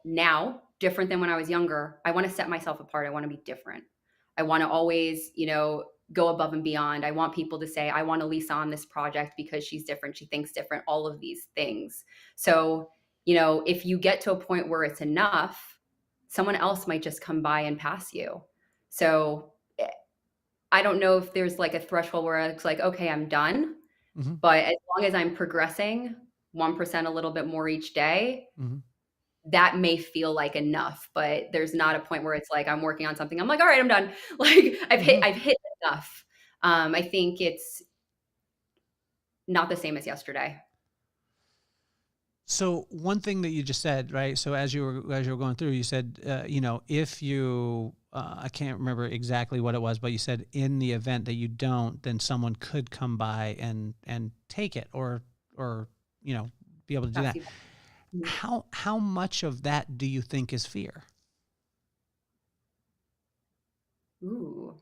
now different than when I was younger. I want to set myself apart. I want to be different. I want to always, go above and beyond. I want people to say, I want Alisa on this project because she's different. She thinks different, all of these things. So, if you get to a point where it's enough, someone else might just come by and pass you. So I don't know if there's like a threshold where it's like, okay, I'm done. But as long as I'm progressing 1% a little bit more each day, that may feel like enough, but there's not a point where it's like, I'm working on something. I'm like, all right, I'm done. Like I've hit enough. I think it's not the same as yesterday. So one thing that you just said, right? So as you were going through, you said, if you, I can't remember exactly what it was, but you said in the event that you don't, then someone could come by and take it or be able to do that. How much of that do you think is fear? Ooh.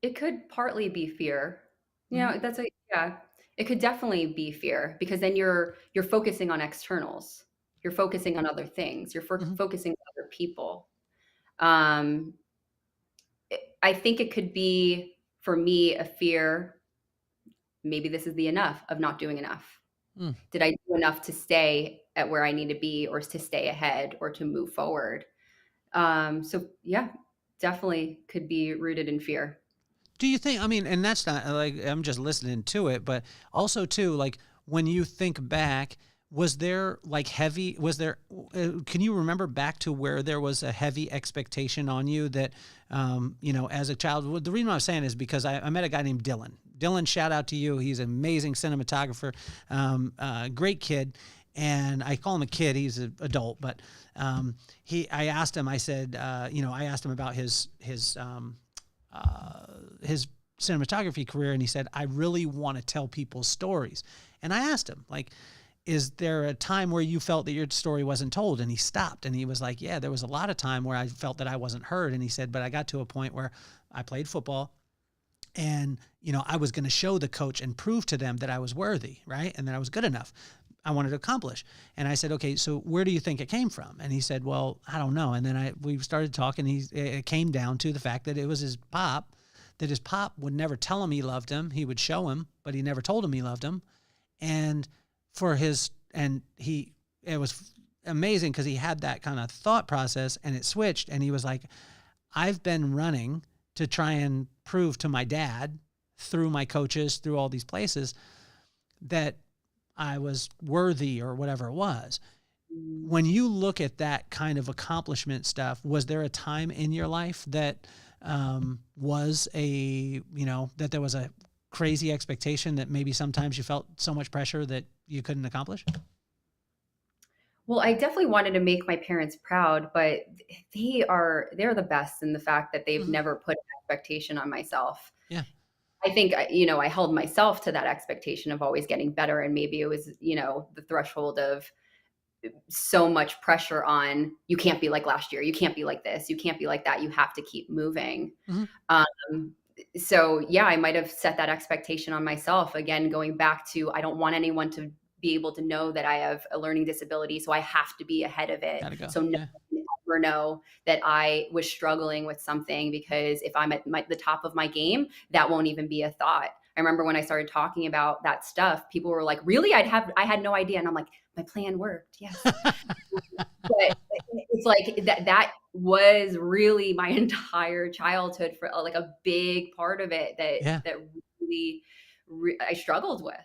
It could partly be fear. It could definitely be fear because then you're focusing on externals. You're focusing on other things. You're focusing on other people. I think it could be, for me, a fear. Maybe this is the enough of not doing enough. Did I do enough to stay at where I need to be or to stay ahead or to move forward? So yeah, definitely could be rooted in fear. Do you think, and that's not like, I'm just listening to it, but also too, like when you think back, was there like can you remember back to where there was a heavy expectation on you that, as a child? The reason I was saying is because I met a guy named Dylan. Dylan, shout out to you. He's an amazing cinematographer, great kid. And I call him a kid. He's an adult, but I asked him. I said, I asked him about his cinematography career, and he said, I really want to tell people stories. And I asked him, like, is there a time where you felt that your story wasn't told? And he stopped, and he was like, yeah, there was a lot of time where I felt that I wasn't heard. And he said, but I got to a point where I played football, and, I was going to show the coach and prove to them that I was worthy, right? And that I was good enough. I wanted to accomplish. And I said, okay, so where do you think it came from? And he said, well, I don't know. And then we started talking. It came down to the fact that it was his pop, that his pop would never tell him he loved him. He would show him, but he never told him he loved him. And it was amazing because he had that kind of thought process, and it switched. And he was like, I've been running to try and prove to my dad through my coaches, through all these places, that I was worthy or whatever it was. When you look at that kind of accomplishment stuff, was there a time in your life that that there was a crazy expectation that maybe sometimes you felt so much pressure that you couldn't accomplish? Well, I definitely wanted to make my parents proud, but they're the best in the fact that they've never put an expectation on myself. Yeah. I think, I held myself to that expectation of always getting better. And maybe it was, the threshold of so much pressure on, you can't be like last year. You can't be like this. You can't be like that. You have to keep moving. So yeah, I might've set that expectation on myself. Again, going back to, I don't want anyone to be able to know that I have a learning disability. So I have to be ahead of it. So no one can ever know that I was struggling with something, because if I'm at the top of my game, that won't even be a thought. I remember when I started talking about that stuff, people were like, really? I had no idea. And I'm like, my plan worked. Yes. But it's like that was really my entire childhood, for like a big part of it that really I struggled with.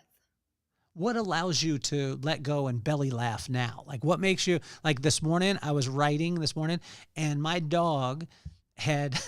What allows you to let go and belly laugh now? Like, what makes you, like this morning, I was writing this morning, and my dog had,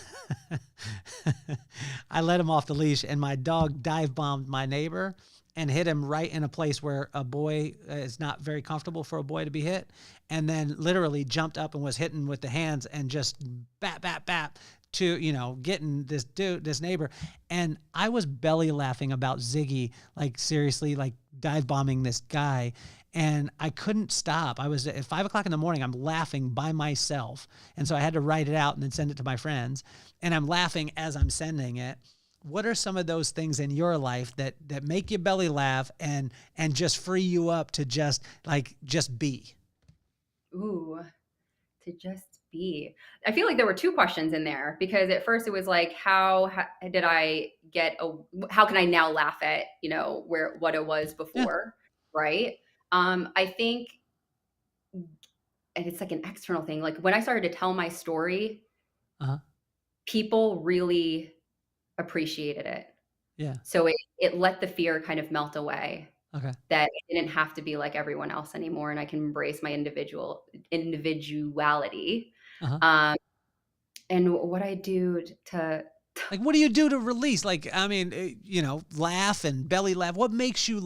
I let him off the leash, and my dog dive bombed my neighbor and hit him right in a place where a boy is not very comfortable for a boy to be hit. And then literally jumped up and was hitting with the hands and just bap, bap, bap to, getting this neighbor. And I was belly laughing about Ziggy, like seriously, like dive bombing this guy. And I couldn't stop. I was at 5 o'clock in the morning. I'm laughing by myself. And so I had to write it out and then send it to my friends. And I'm laughing as I'm sending it. What are some of those things in your life that make you belly laugh and just free you up to just be? Ooh, to just be. I feel like there were two questions in there, because at first it was like, how can I now laugh at, what it was before, right? I think, and it's like an external thing. Like when I started to tell my story, people really appreciated it. Yeah. So it let the fear kind of melt away. Okay. That it didn't have to be like everyone else anymore, and I can embrace my individuality. And what I do to like, what do you do to release? Like, I mean, laugh and belly laugh. What makes you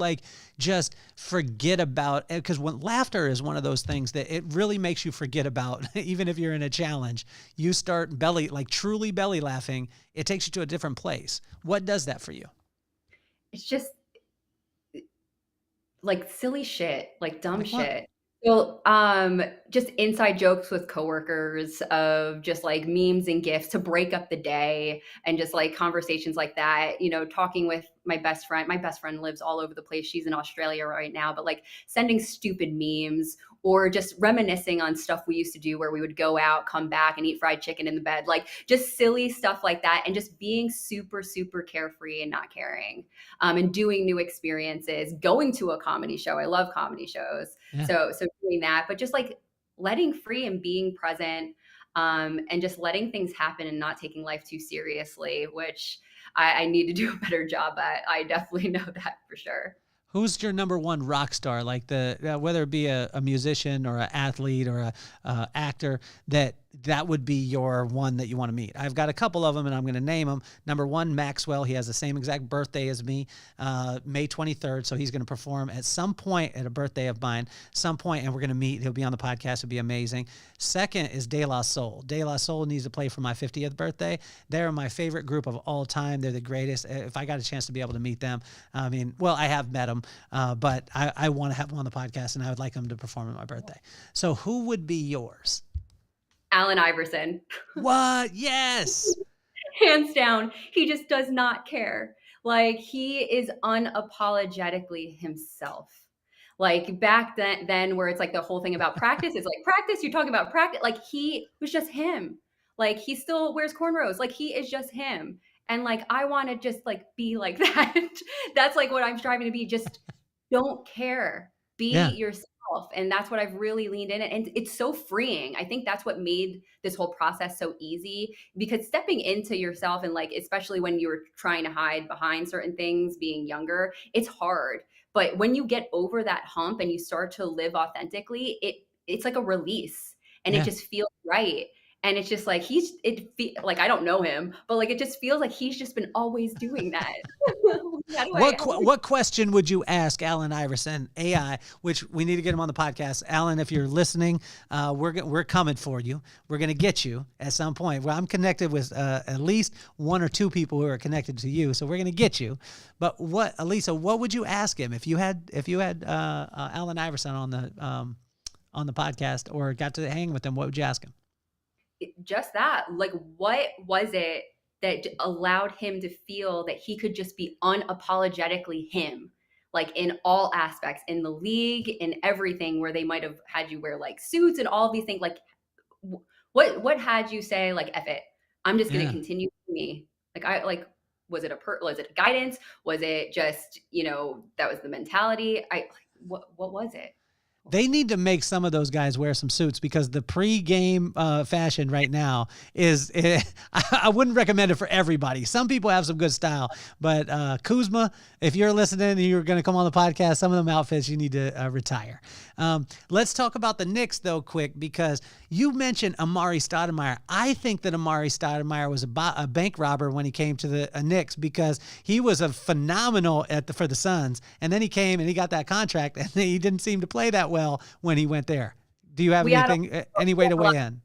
just forget about it? Because when laughter is one of those things that it really makes you forget about, even if you're in a challenge, you start truly belly laughing. It takes you to a different place. What does that for you? It's just like silly shit, like dumb shit. So, just inside jokes with coworkers of just like memes and gifs to break up the day, and just like conversations like that, talking with my best friend. My best friend lives all over the place. She's in Australia right now, but like sending stupid memes, or just reminiscing on stuff we used to do where we would go out, come back and eat fried chicken in the bed, like just silly stuff like that. And just being super, super carefree and not caring, and doing new experiences, going to a comedy show. I love comedy shows. Yeah. So doing that, but just like letting free and being present, and just letting things happen and not taking life too seriously, which I need to do a better job at. I definitely know that for sure. Who's your number one rock star? Like whether it be a musician or an athlete or a actor that that would be your one that you want to meet. I've got a couple of them, and I'm going to name them. Number one, Maxwell. He has the same exact birthday as me, May 23rd. So he's going to perform at some point at a birthday of mine, some point, and we're going to meet. He'll be on the podcast. It'll be amazing. Second is De La Soul. De La Soul needs to play for my 50th birthday. They're my favorite group of all time. They're the greatest. If I got a chance to be able to meet them, I mean, well, I have met them, but I want to have them on the podcast, and I would like them to perform at my birthday. So who would be yours? Allen Iverson. What? Yes. Hands down. He just does not care. Like, he is unapologetically himself. Like, back then where it's like the whole thing about practice is like, practice, you're talking about practice. Like, he was just him. Like, he still wears cornrows. Like, he is just him. And like, I want to just like be like that. That's like what I'm striving to be. Just don't care. Be yourself. And that's what I've really leaned in. And it's so freeing. I think that's what made this whole process so easy, because stepping into yourself, and like, especially when you're trying to hide behind certain things, being younger, it's hard. But when you get over that hump and you start to live authentically, it's like a release, and it just feels right. And it's just like, like, I don't know him, but like, it just feels like he's just been always doing that. What question would you ask Allen Iverson, AI, which we need to get him on the podcast? Allen, if you're listening, we're coming for you. We're going to get you at some point. Well, I'm connected with at least one or two people who are connected to you. So we're going to get you. But Alisa, what would you ask him if you had Allen Iverson on the podcast, or got to hang with him? What would you ask him? Just that, like, what was it that allowed him to feel that he could just be unapologetically him, like in all aspects, in the league, in everything, where they might have had you wear like suits and all of these things? Like, what had you say, like, F it, I'm just going to continue to me? Like, was it guidance? Was it just, that was the mentality? What was it? They need to make some of those guys wear some suits, because the pre-game fashion right now I wouldn't recommend it for everybody. Some people have some good style, but Kuzma, if you're listening and you're going to come on the podcast, some of them outfits you need to retire. Let's talk about the Knicks though, quick, because you mentioned Amari Stoudemire. I think that Amari Stoudemire was a bank robber when he came to the Knicks, because he was a phenomenal for the Suns, and then he came and he got that contract, and he didn't seem to play that well when he went there. Do you have any way to weigh in?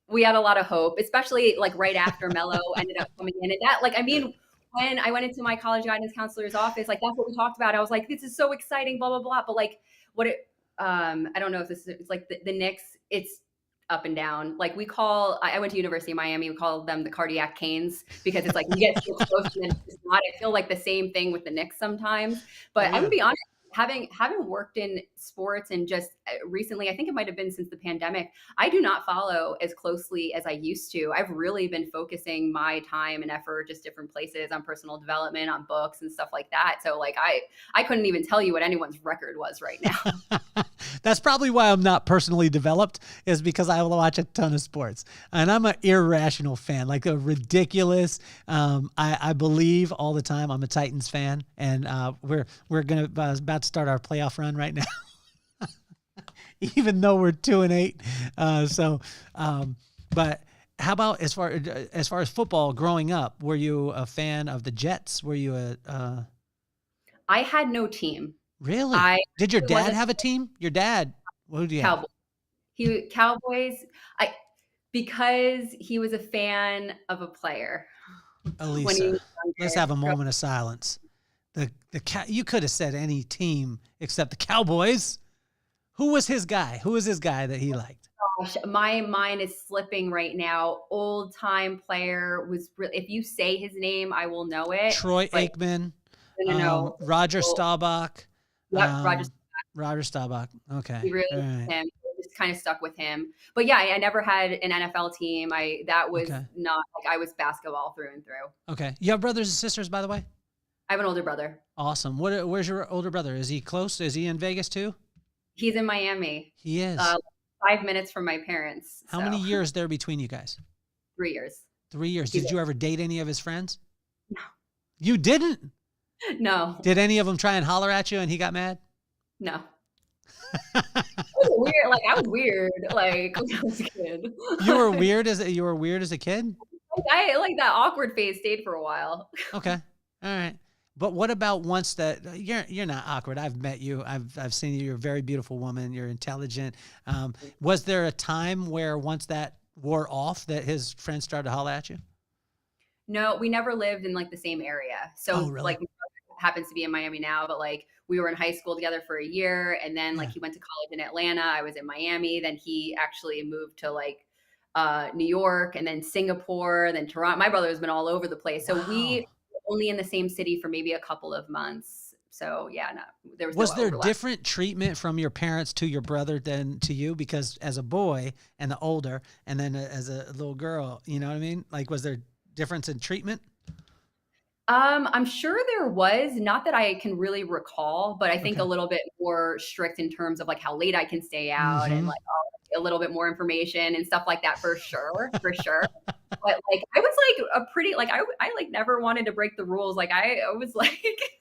We had a lot of hope, especially like right after Melo ended up coming in. And that, like, I mean, when I went into my college guidance counselor's office, like, that's what we talked about. I was like, this is so exciting, blah, blah, blah. But like, I don't know if it's like the Knicks, it's up and down. Like, I went to University of Miami. We call them the cardiac canes, because it's like you get so close and then it's not. I feel like the same thing with the Knicks sometimes. But I'm gonna be honest, having worked in sports, and just recently, I think it might have been since the pandemic, I do not follow as closely as I used to. I've really been focusing my time and effort just different places, on personal development, on books and stuff like that. So like, I couldn't even tell you what anyone's record was right now. That's probably why I'm not personally developed, is because I watch a ton of sports, and I'm an irrational fan, like a ridiculous. I believe all the time. I'm a Titans fan, and we're about to start our playoff run right now, even though we're 2-8. But how about as far as football growing up? Were you a fan of the Jets? Were you I had no team. Really? Did your dad have a team? Your dad? What did you have? Cowboys. Because he was a fan of a player. Alisa, let's have a moment of silence. You could have said any team except the Cowboys. Who was his guy? Who was his guy that he liked? Gosh, my mind is slipping right now. Old time player was really, if you say his name, I will know it. Troy Aikman. No. Roger Staubach. Yep, Roger Staubach. Okay. He really him. Just kind of stuck with him. But yeah, I never had an NFL team. That was not like, I was basketball through and through. Okay. You have brothers and sisters, by the way? I have an older brother. Awesome. Where's your older brother? Is he close? Is he in Vegas too? He's in Miami. He is. 5 minutes from my parents. How many years there between you guys? 3 years. 3 years. Did you ever date any of his friends? No. You didn't? No. Did any of them try and holler at you and he got mad? No. was weird. Like I was weird. Like when I was a kid. You were weird as a kid? Like, I like that awkward phase stayed for a while. Okay. All right. But what about once that you're not awkward? I've met you. I've seen you. You're a very beautiful woman. You're intelligent. Was there a time where once that wore off that his friends started to holler at you? No, we never lived in like the same area. So Oh, really? like happens to be in Miami now, but like we were in high school together for a year and then like Yeah. he went to college in Atlanta. I was in Miami. Then he actually moved to like New York and then Singapore, then Toronto. My brother has been all over the place. So we Wow. were only in the same city for maybe a couple of months. So yeah, no, there was no Was there overlap. different treatment from your parents to your brother than to you? Because as a boy and the older, and then as a little girl, you know what I mean? Like, was there difference in treatment? I'm sure there was, not that I can really recall, but I think a Okay. little bit more strict in terms of like how late I can stay out and Mm-hmm. like a little bit more information and stuff like that for sure, for sure. But like I was like a pretty like I like never wanted to break the rules. Like I was like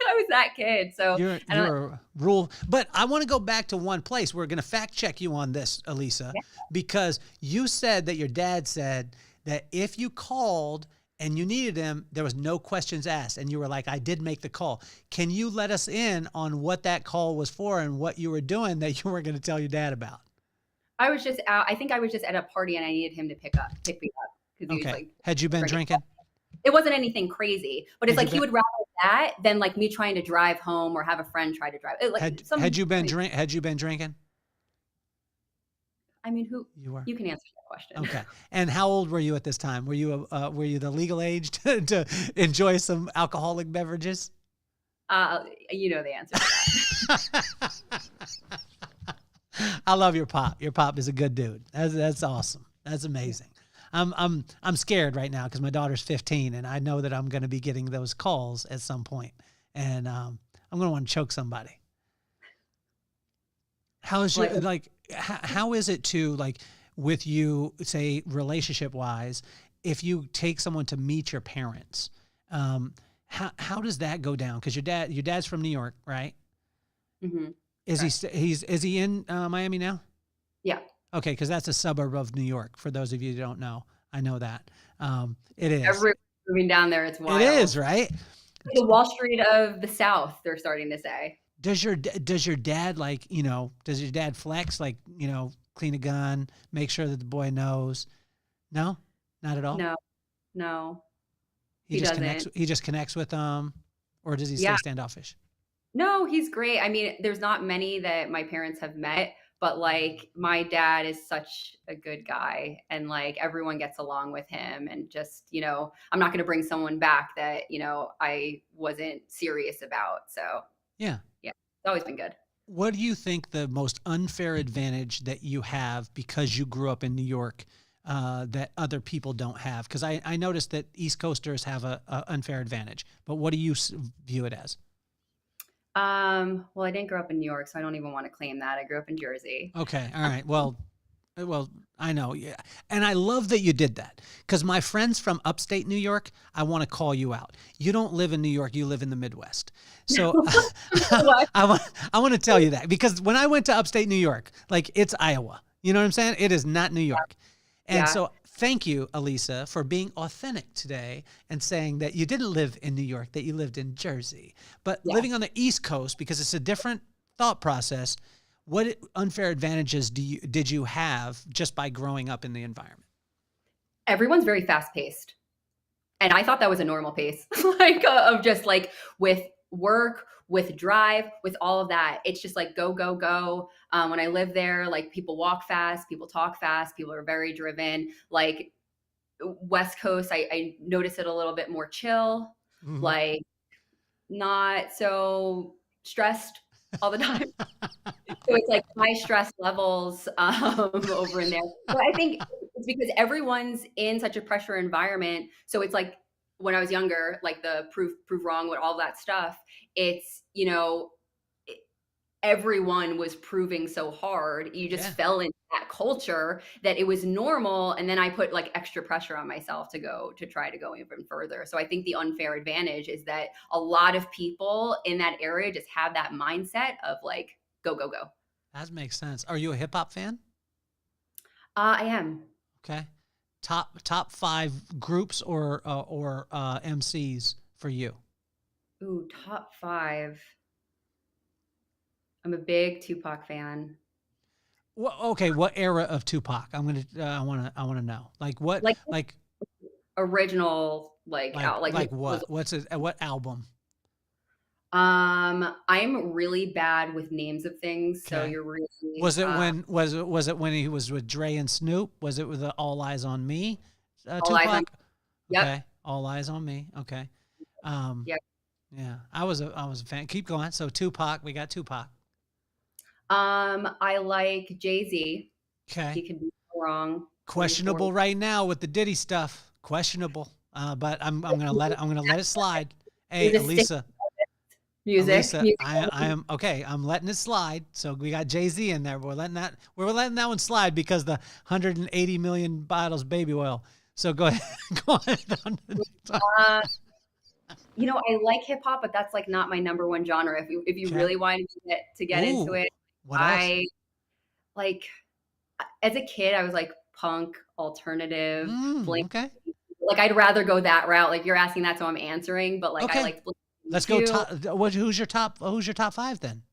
I was that kid. So and I, You're a rule, but I want to go back to one place. We're going to fact check you on this, Alisa, yeah, because you said that your dad said that if you called and you needed him, there was no questions asked, and you were like, "I did make the call." Can you let us in on what that call was for and what you were doing that you were going to tell your dad about? I was just out. I think I was just at a party and I needed him to pick me up because he was Okay. like Had you been drinking. drinking? It wasn't anything crazy, but it's Had you like he been would rather that than like me trying to drive home or have a friend try to drive. Like some. had you been drinking? I mean, who You were. you can answer that question. Okay. And how old were you at this time? Were you the legal age to enjoy some alcoholic beverages? You know the answer to that. I love your pop. Your pop is a good dude. That's awesome. That's amazing. I'm scared right now because my daughter's 15 and I know that I'm going to be getting those calls at some point, and I'm going to want to choke somebody. How is your Like, like? How is it to like with you, say relationship wise, if you take someone to meet your parents? How does that go down? Because your dad's from New York, right? mhm, Is correct. is he in Miami now? Yeah. Okay, because that's a suburb of New York. For those of you who don't know, I know that. It is. Everyone's moving down there. It's It is, wild. right? The Wall Street of the South, they're starting to say. Does your dad like, does your dad flex like, clean a gun, make sure that the boy knows? No, not at all. No, no, He he just connects. doesn't. He just connects with them, or does he stay Yeah. standoffish? No, he's great. I mean, there's not many that my parents have met, but like my dad is such a good guy and like everyone gets along with him and just, I'm not going to bring someone back that, I wasn't serious about. So, Yeah. yeah, it's always been good. What do you think the most unfair advantage that you have because you grew up in New York that other people don't have? Because I noticed that East Coasters have a unfair advantage, but what do you view it as? Well, I didn't grow up in New York, so I don't even want to claim that. I grew up in Jersey. Okay, all right. Well, I know, yeah, and I love that you did that because my friends from upstate New York, I want to call you out. You don't live in New York; you live in the Midwest. So What? I want to tell you that because when I went to upstate New York, like it's Iowa. You know what I'm saying? It is not New York. And Yeah. so thank you, Alisa, for being authentic today and saying that you didn't live in New York, that you lived in Jersey, but Yeah. living on the East Coast because it's a different thought process. What unfair advantages did you have just by growing up in the environment? Everyone's very fast paced. And I thought that was a normal pace, like of just like with work, with drive, with all of that. It's just like go, go, go. When I lived there, like people walk fast, people talk fast, people are very driven. Like West Coast, I notice it a little bit more chill, Mhm. like not so stressed all the time. So it's like high stress levels over in there. But I think it's because everyone's in such a pressure environment. So it's like when I was younger, like the prove wrong with all that stuff. It's e- everyone was proving so hard. You just Yeah. fell into that culture that it was normal. And then I put like extra pressure on myself to try to go even further. So I think the unfair advantage is that a lot of people in that area just have that mindset of like, go, go, go. That makes sense. Are you a hip hop fan? I am. Okay. Top five groups or MCs for you. Ooh, top 5. I'm a big Tupac fan. Well, okay, what era of Tupac? I want to know. Like what? Like Like original, like what? What's it? What album? I'm really bad with names of things, so Okay. you're really Was it when he was with Dre and Snoop? Was it with the All Eyes on Me? all eyes on. Tupac. Yep. Okay. All Eyes on Me. Okay. Um, Yep. yeah, I was a fan. Keep going. So Tupac, we got Tupac. I like Jay-Z. Okay. He could be so wrong. 24 Questionable right now with the Diddy stuff. Questionable. But I'm gonna let it slide. Hey, He's a stick Alisa, music. Alisa, I am okay. I'm letting it slide. So we got Jay-Z in there. We're letting that one slide because the 180 million bottles baby oil. So go ahead. Go ahead. Uh, I like hip hop, but that's like not my number one genre. If you Okay. really wanted to get into Ooh, it, what else? I like as a kid I was like punk, alternative, Blink. Okay. Like I'd rather go that route. Like you're asking that, so I'm answering. But like I Okay. liked Blink Let's go 182. top. Who's your top five then?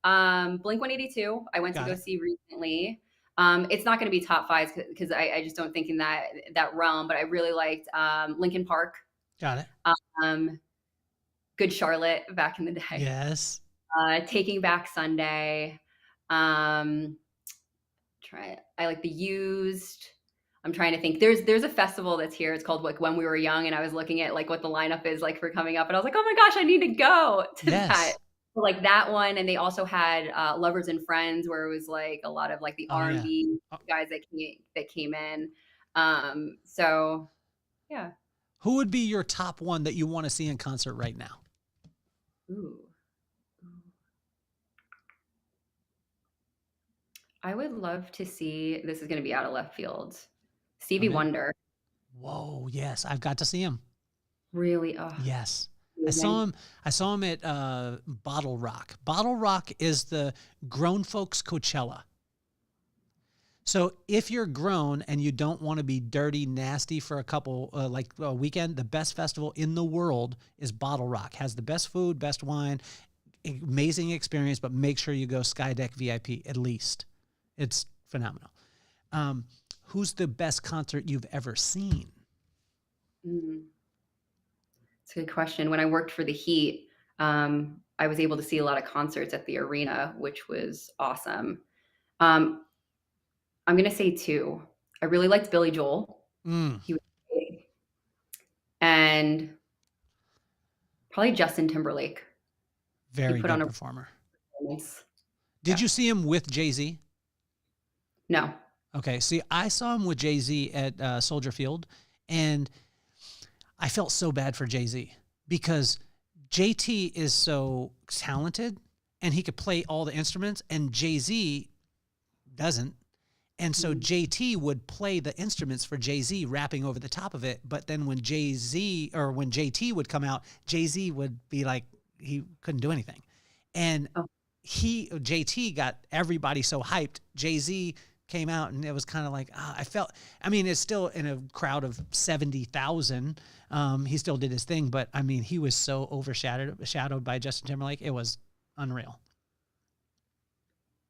Blink 182. I went to Got go it. see recently. It's not going to be top 5 because I just don't think in that realm. But I really liked Linkin Park. Got it. Um, Good Charlotte back in the day. Yes. Taking Back Sunday. Um, I like The Used. I'm trying to think. There's a festival that's here. It's called like When We Were Young, and I was looking at like what the lineup is like for coming up, and I was like, oh my gosh, I need to go to that. Yes. Like that one, and they also had Lovers and Friends, where it was like a lot of like the Oh yeah. R&B Oh, guys that came in. So yeah. who would be your top one that you want to see in concert right now? Ooh. I would love to see. This is going to be out of left field. Stevie Okay. Wonder. Whoa. Yes, I've got to see him. Really? Oh, Yes. amazing. I saw him at Bottle Rock. Bottle Rock is the grown folks Coachella. So if you're grown and you don't want to be dirty, nasty for like a weekend, the best festival in the world is Bottle Rock. Has the best food, best wine, amazing experience, but make sure you go Skydeck VIP at least. It's phenomenal. Who's the best concert you've ever seen? Mm, It's a good question. When I worked for the Heat, I was able to see a lot of concerts at the arena, which was awesome. Um, I'm going to say 2. I really liked Billy Joel. Mm, He was great. And probably Justin Timberlake. He very put on good a performer. performance. Did Yeah. you see him with Jay-Z? No. Okay, see, I saw him with Jay-Z at Soldier Field, and I felt so bad for Jay-Z because JT is so talented and he could play all the instruments, and Jay-Z doesn't. And so JT would play the instruments for Jay-Z, rapping over the top of it. But then when when JT would come out, Jay-Z would be like, he couldn't do anything. And Oh, JT got everybody so hyped. Jay-Z came out and it was kind of like, it's still in a crowd of 70,000. He still did his thing, but I mean, he was so overshadowed by Justin Timberlake. It was unreal.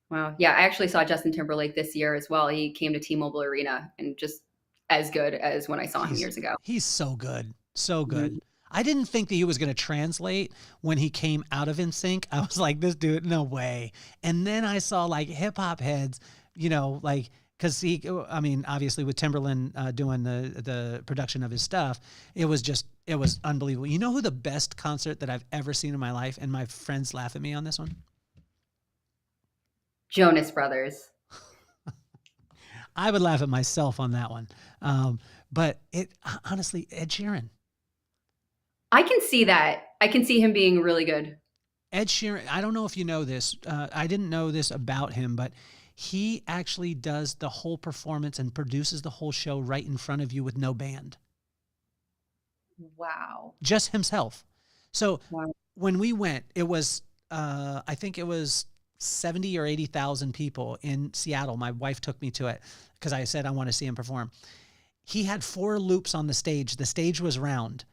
wow. Yeah, I actually saw Justin Timberlake this year as well. He came to T-Mobile Arena and just as good as when I saw him years ago. He's so good. So good. Mhm. I didn't think that he was going to translate when he came out of NSYNC. I was like, this dude, no way. And then I saw like hip hop heads, because obviously with Timberland doing the production of his stuff, it was unbelievable. You know who the best concert that I've ever seen in my life, and my friends laugh at me on this one? Jonas Brothers. I would laugh at myself on that one. But honestly, Ed Sheeran. I can see that. I can see him being really good. Ed Sheeran, I don't know if you know this. I didn't know this about him, but he actually does the whole performance and produces the whole show right in front of you with no band. Wow. Just himself. So Wow. when we went, it was, I think it was 70 or 80,000 people in Seattle. My wife took me to it because I said I want to see him perform. He had 4 loops on the stage. The stage was round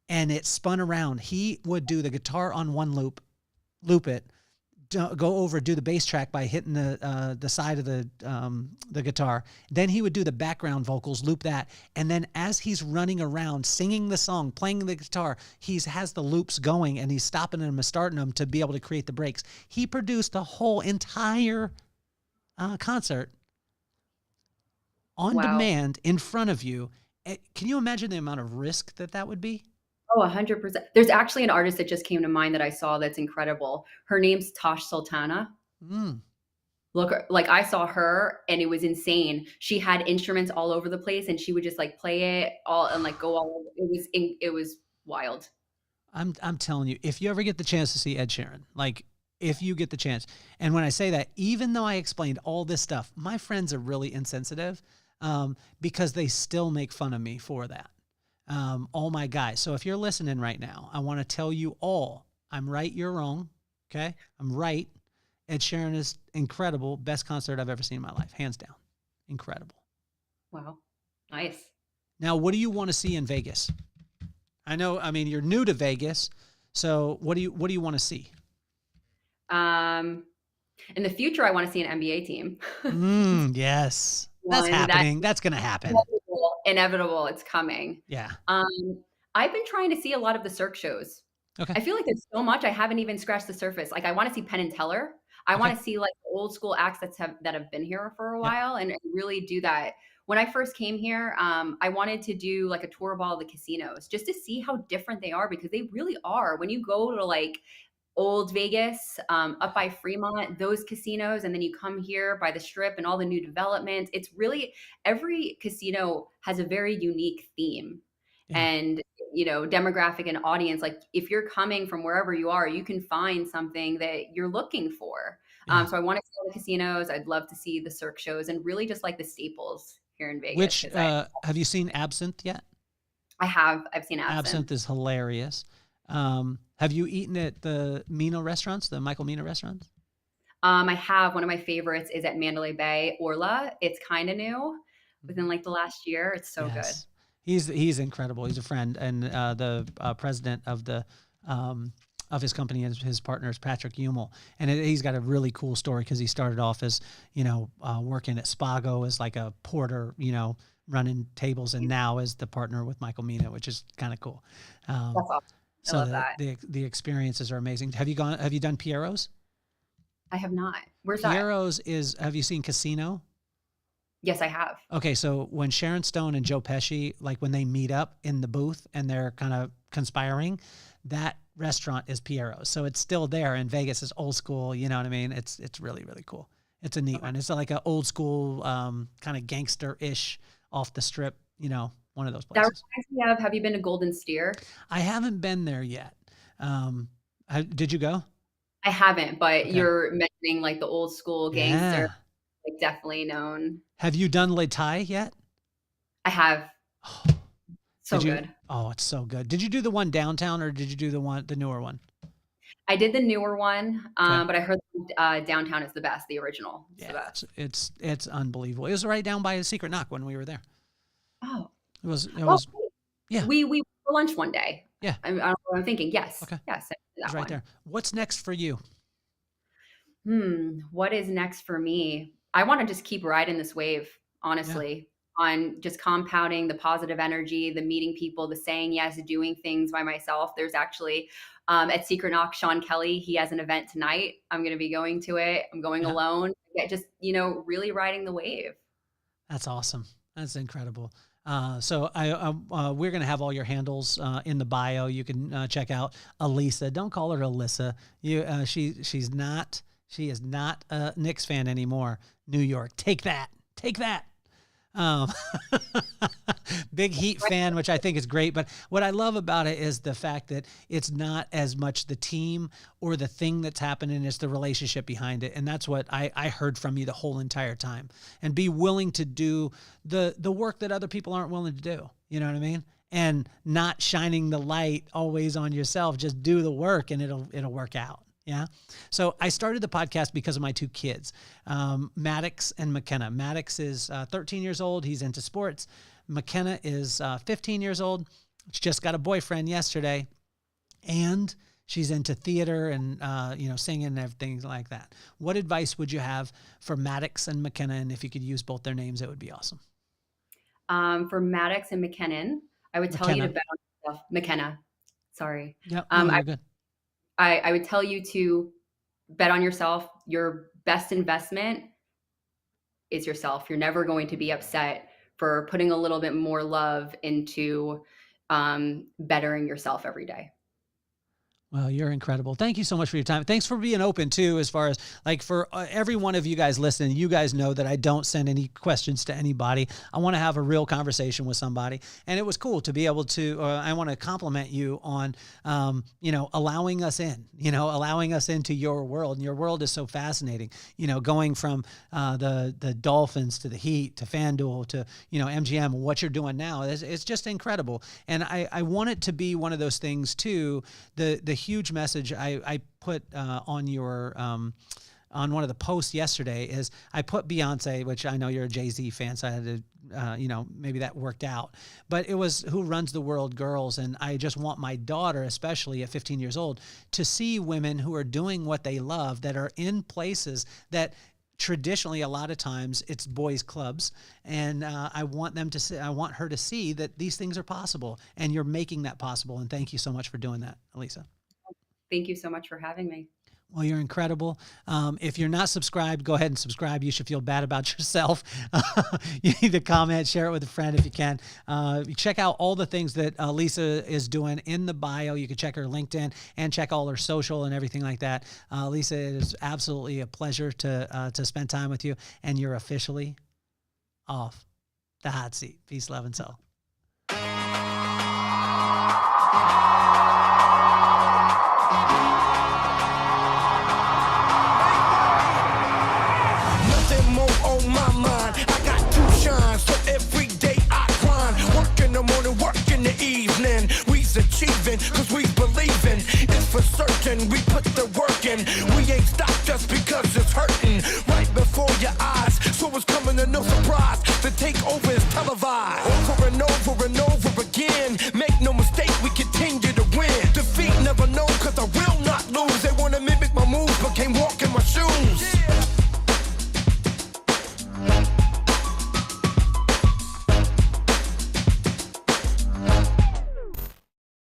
and it spun around. He would do the guitar on one loop it, go over, do the bass track by hitting the side of the guitar. Then he would do the background vocals, loop that. And then as he's running around, singing the song, playing the guitar, he has the loops going and he's stopping them and starting them to be able to create the breaks. He produced a whole entire concert on demand in front of you. Can you imagine the amount of risk that would be? Oh, 100%. There's actually an artist that just came to mind that I saw that's incredible. Her name's Tash Sultana. Look, like I saw her and it was insane. She had instruments all over the place and she would just like play it all and like go all over. It was wild. I'm telling you, if you ever get the chance to see Ed Sheeran, like if you get the chance, and when I say that, even though I explained all this stuff, my friends are really insensitive because they still make fun of me for that. All my guys. So if you're listening right now, I want to tell you all, I'm right, you're wrong. Okay. I'm right. Ed Sheeran is incredible. Best concert I've ever seen in my life. Hands down. Incredible. Wow. Nice. Now, what do you want to see in Vegas? You're new to Vegas. So what do you want to see? In the future, I want to see an NBA team. Yes. That's happening. That's going to happen. Inevitable. It's coming. Yeah. I've been trying to see a lot of the Cirque shows. Okay. I feel like there's so much I haven't even scratched the surface. Like I want to see Penn and Teller. I want to see like old school acts that have been here for a while and really do that. When I first came here, I wanted to do like a tour of all the casinos just to see how different they are because they really are. When you go to like old Vegas, up by Fremont, those casinos, and then you come here by the Strip and all the new developments, it's really, every casino has a very unique theme. And, demographic and audience, like if you're coming from wherever you are, you can find something that you're looking for. So I want to see all the casinos. I'd love to see the Cirque shows and really just like the staples here in Vegas. Which, have you seen Absinthe yet? I have. I've seen Absinthe. Absinthe is hilarious. Have you eaten at the Mina restaurants, the Michael Mina restaurants? I have. One of my favorites is at Mandalay Bay, Orla. It's kind of new within like the last year. It's so good. He's incredible. He's a friend, and the president of his company and his partner is Patrick Umel, and he's got a really cool story because he started off as working at Spago as like a porter, running tables, and now as the partner with Michael Mina, which is kind of cool. That's awesome. I love that. The experiences are amazing. Have you done Piero's? I have not. Where's Piero's have you seen Casino? Yes, I have. Okay, so when Sharon Stone and Joe Pesci, like when they meet up in the booth and they're kind of conspiring, that restaurant is Piero's. So it's still there in Vegas. It's old school, you know what I mean? It's really, really cool. It's a neat one. It's like an old school kind of gangster-ish off the strip, one of those places. That reminds me of, have you been to Golden Steer? I haven't been there yet. Did you go? I haven't, but you're mentioning like the old school gangster, like definitely known. Have you done Le Tai yet? I have. So good. Oh, it's so good. Did you do the one downtown or did you do the newer one? I did the newer one, but I heard downtown is the best, the original. It's unbelievable. It was right down by a Secret Knock when we were there. Oh. It was yeah. We went for lunch one day. Yeah. I don't know what I'm thinking. Yes. Okay. Yes. It's right there. What's next for you? What is next for me? I want to just keep riding this wave, honestly, on just compounding the positive energy, the meeting people, the saying yes, doing things by myself. There's actually at Secret Knock, Sean Kelly, he has an event tonight. I'm going to be going to it. I'm going alone. Just, really riding the wave. That's awesome. That's incredible. So we're going to have all your handles in the bio. You can check out Alisa. Don't call her Alyssa. She is not a Knicks fan anymore. New York, take that. Big Heat fan, which I think is great. But what I love about it is the fact that it's not as much the team or the thing that's happening, it's the relationship behind it. And that's what I heard from you the whole entire time. And be willing to do the work that other people aren't willing to do. You know what I mean? And not shining the light always on yourself. Just do the work and it'll work out. Yeah. So I started the podcast because of my two kids, Maddox and McKenna. Maddox is 13 years old. He's into sports. McKenna is 15 years old. She just got a boyfriend yesterday, and she's into theater and, singing and everything like that. What advice would you have for Maddox and McKenna? And if you could use both their names, it would be awesome. For Maddox and McKinnon, I would tell you to bet on yourself. McKenna. Sorry. Yep. You're good. I would tell you to bet on yourself. Your best investment is yourself. You're never going to be upset for putting a little bit more love into bettering yourself every day. Well, you're incredible. Thank you so much for your time. Thanks for being open too, as far as like for every one of you guys listening, you guys know that I don't send any questions to anybody. I want to have a real conversation with somebody. And it was cool to be able to, I want to compliment you on, allowing us into your world. And your world is so fascinating, going from the Dolphins to the Heat to FanDuel to, MGM, what you're doing now. It's just incredible. And I want it to be one of those things too, the huge message I put on your on one of the posts yesterday is I put Beyonce, which I know you're a Jay-Z fan, so I had to, maybe that worked out. But it was Who Runs the World Girls, and I just want my daughter, especially at 15 years old, to see women who are doing what they love, that are in places that traditionally a lot of times it's boys clubs, and I want her to see that these things are possible, and you're making that possible. And thank you so much for doing that, Alisa. Thank you so much for having me. Well, you're incredible. If you're not subscribed, go ahead and subscribe. You should feel bad about yourself. You need to comment, share it with a friend if you can. Check out all the things that Alisa is doing in the bio. You can check her LinkedIn and check all her social and everything like that. Alisa, it is absolutely a pleasure to spend time with you. And you're officially off the hot seat. Peace, love, and soul. On my mind, I got two shines, so every day I grind. Work in the morning, work in the evening. We's achieving, cause we believing. It's for certain, we put the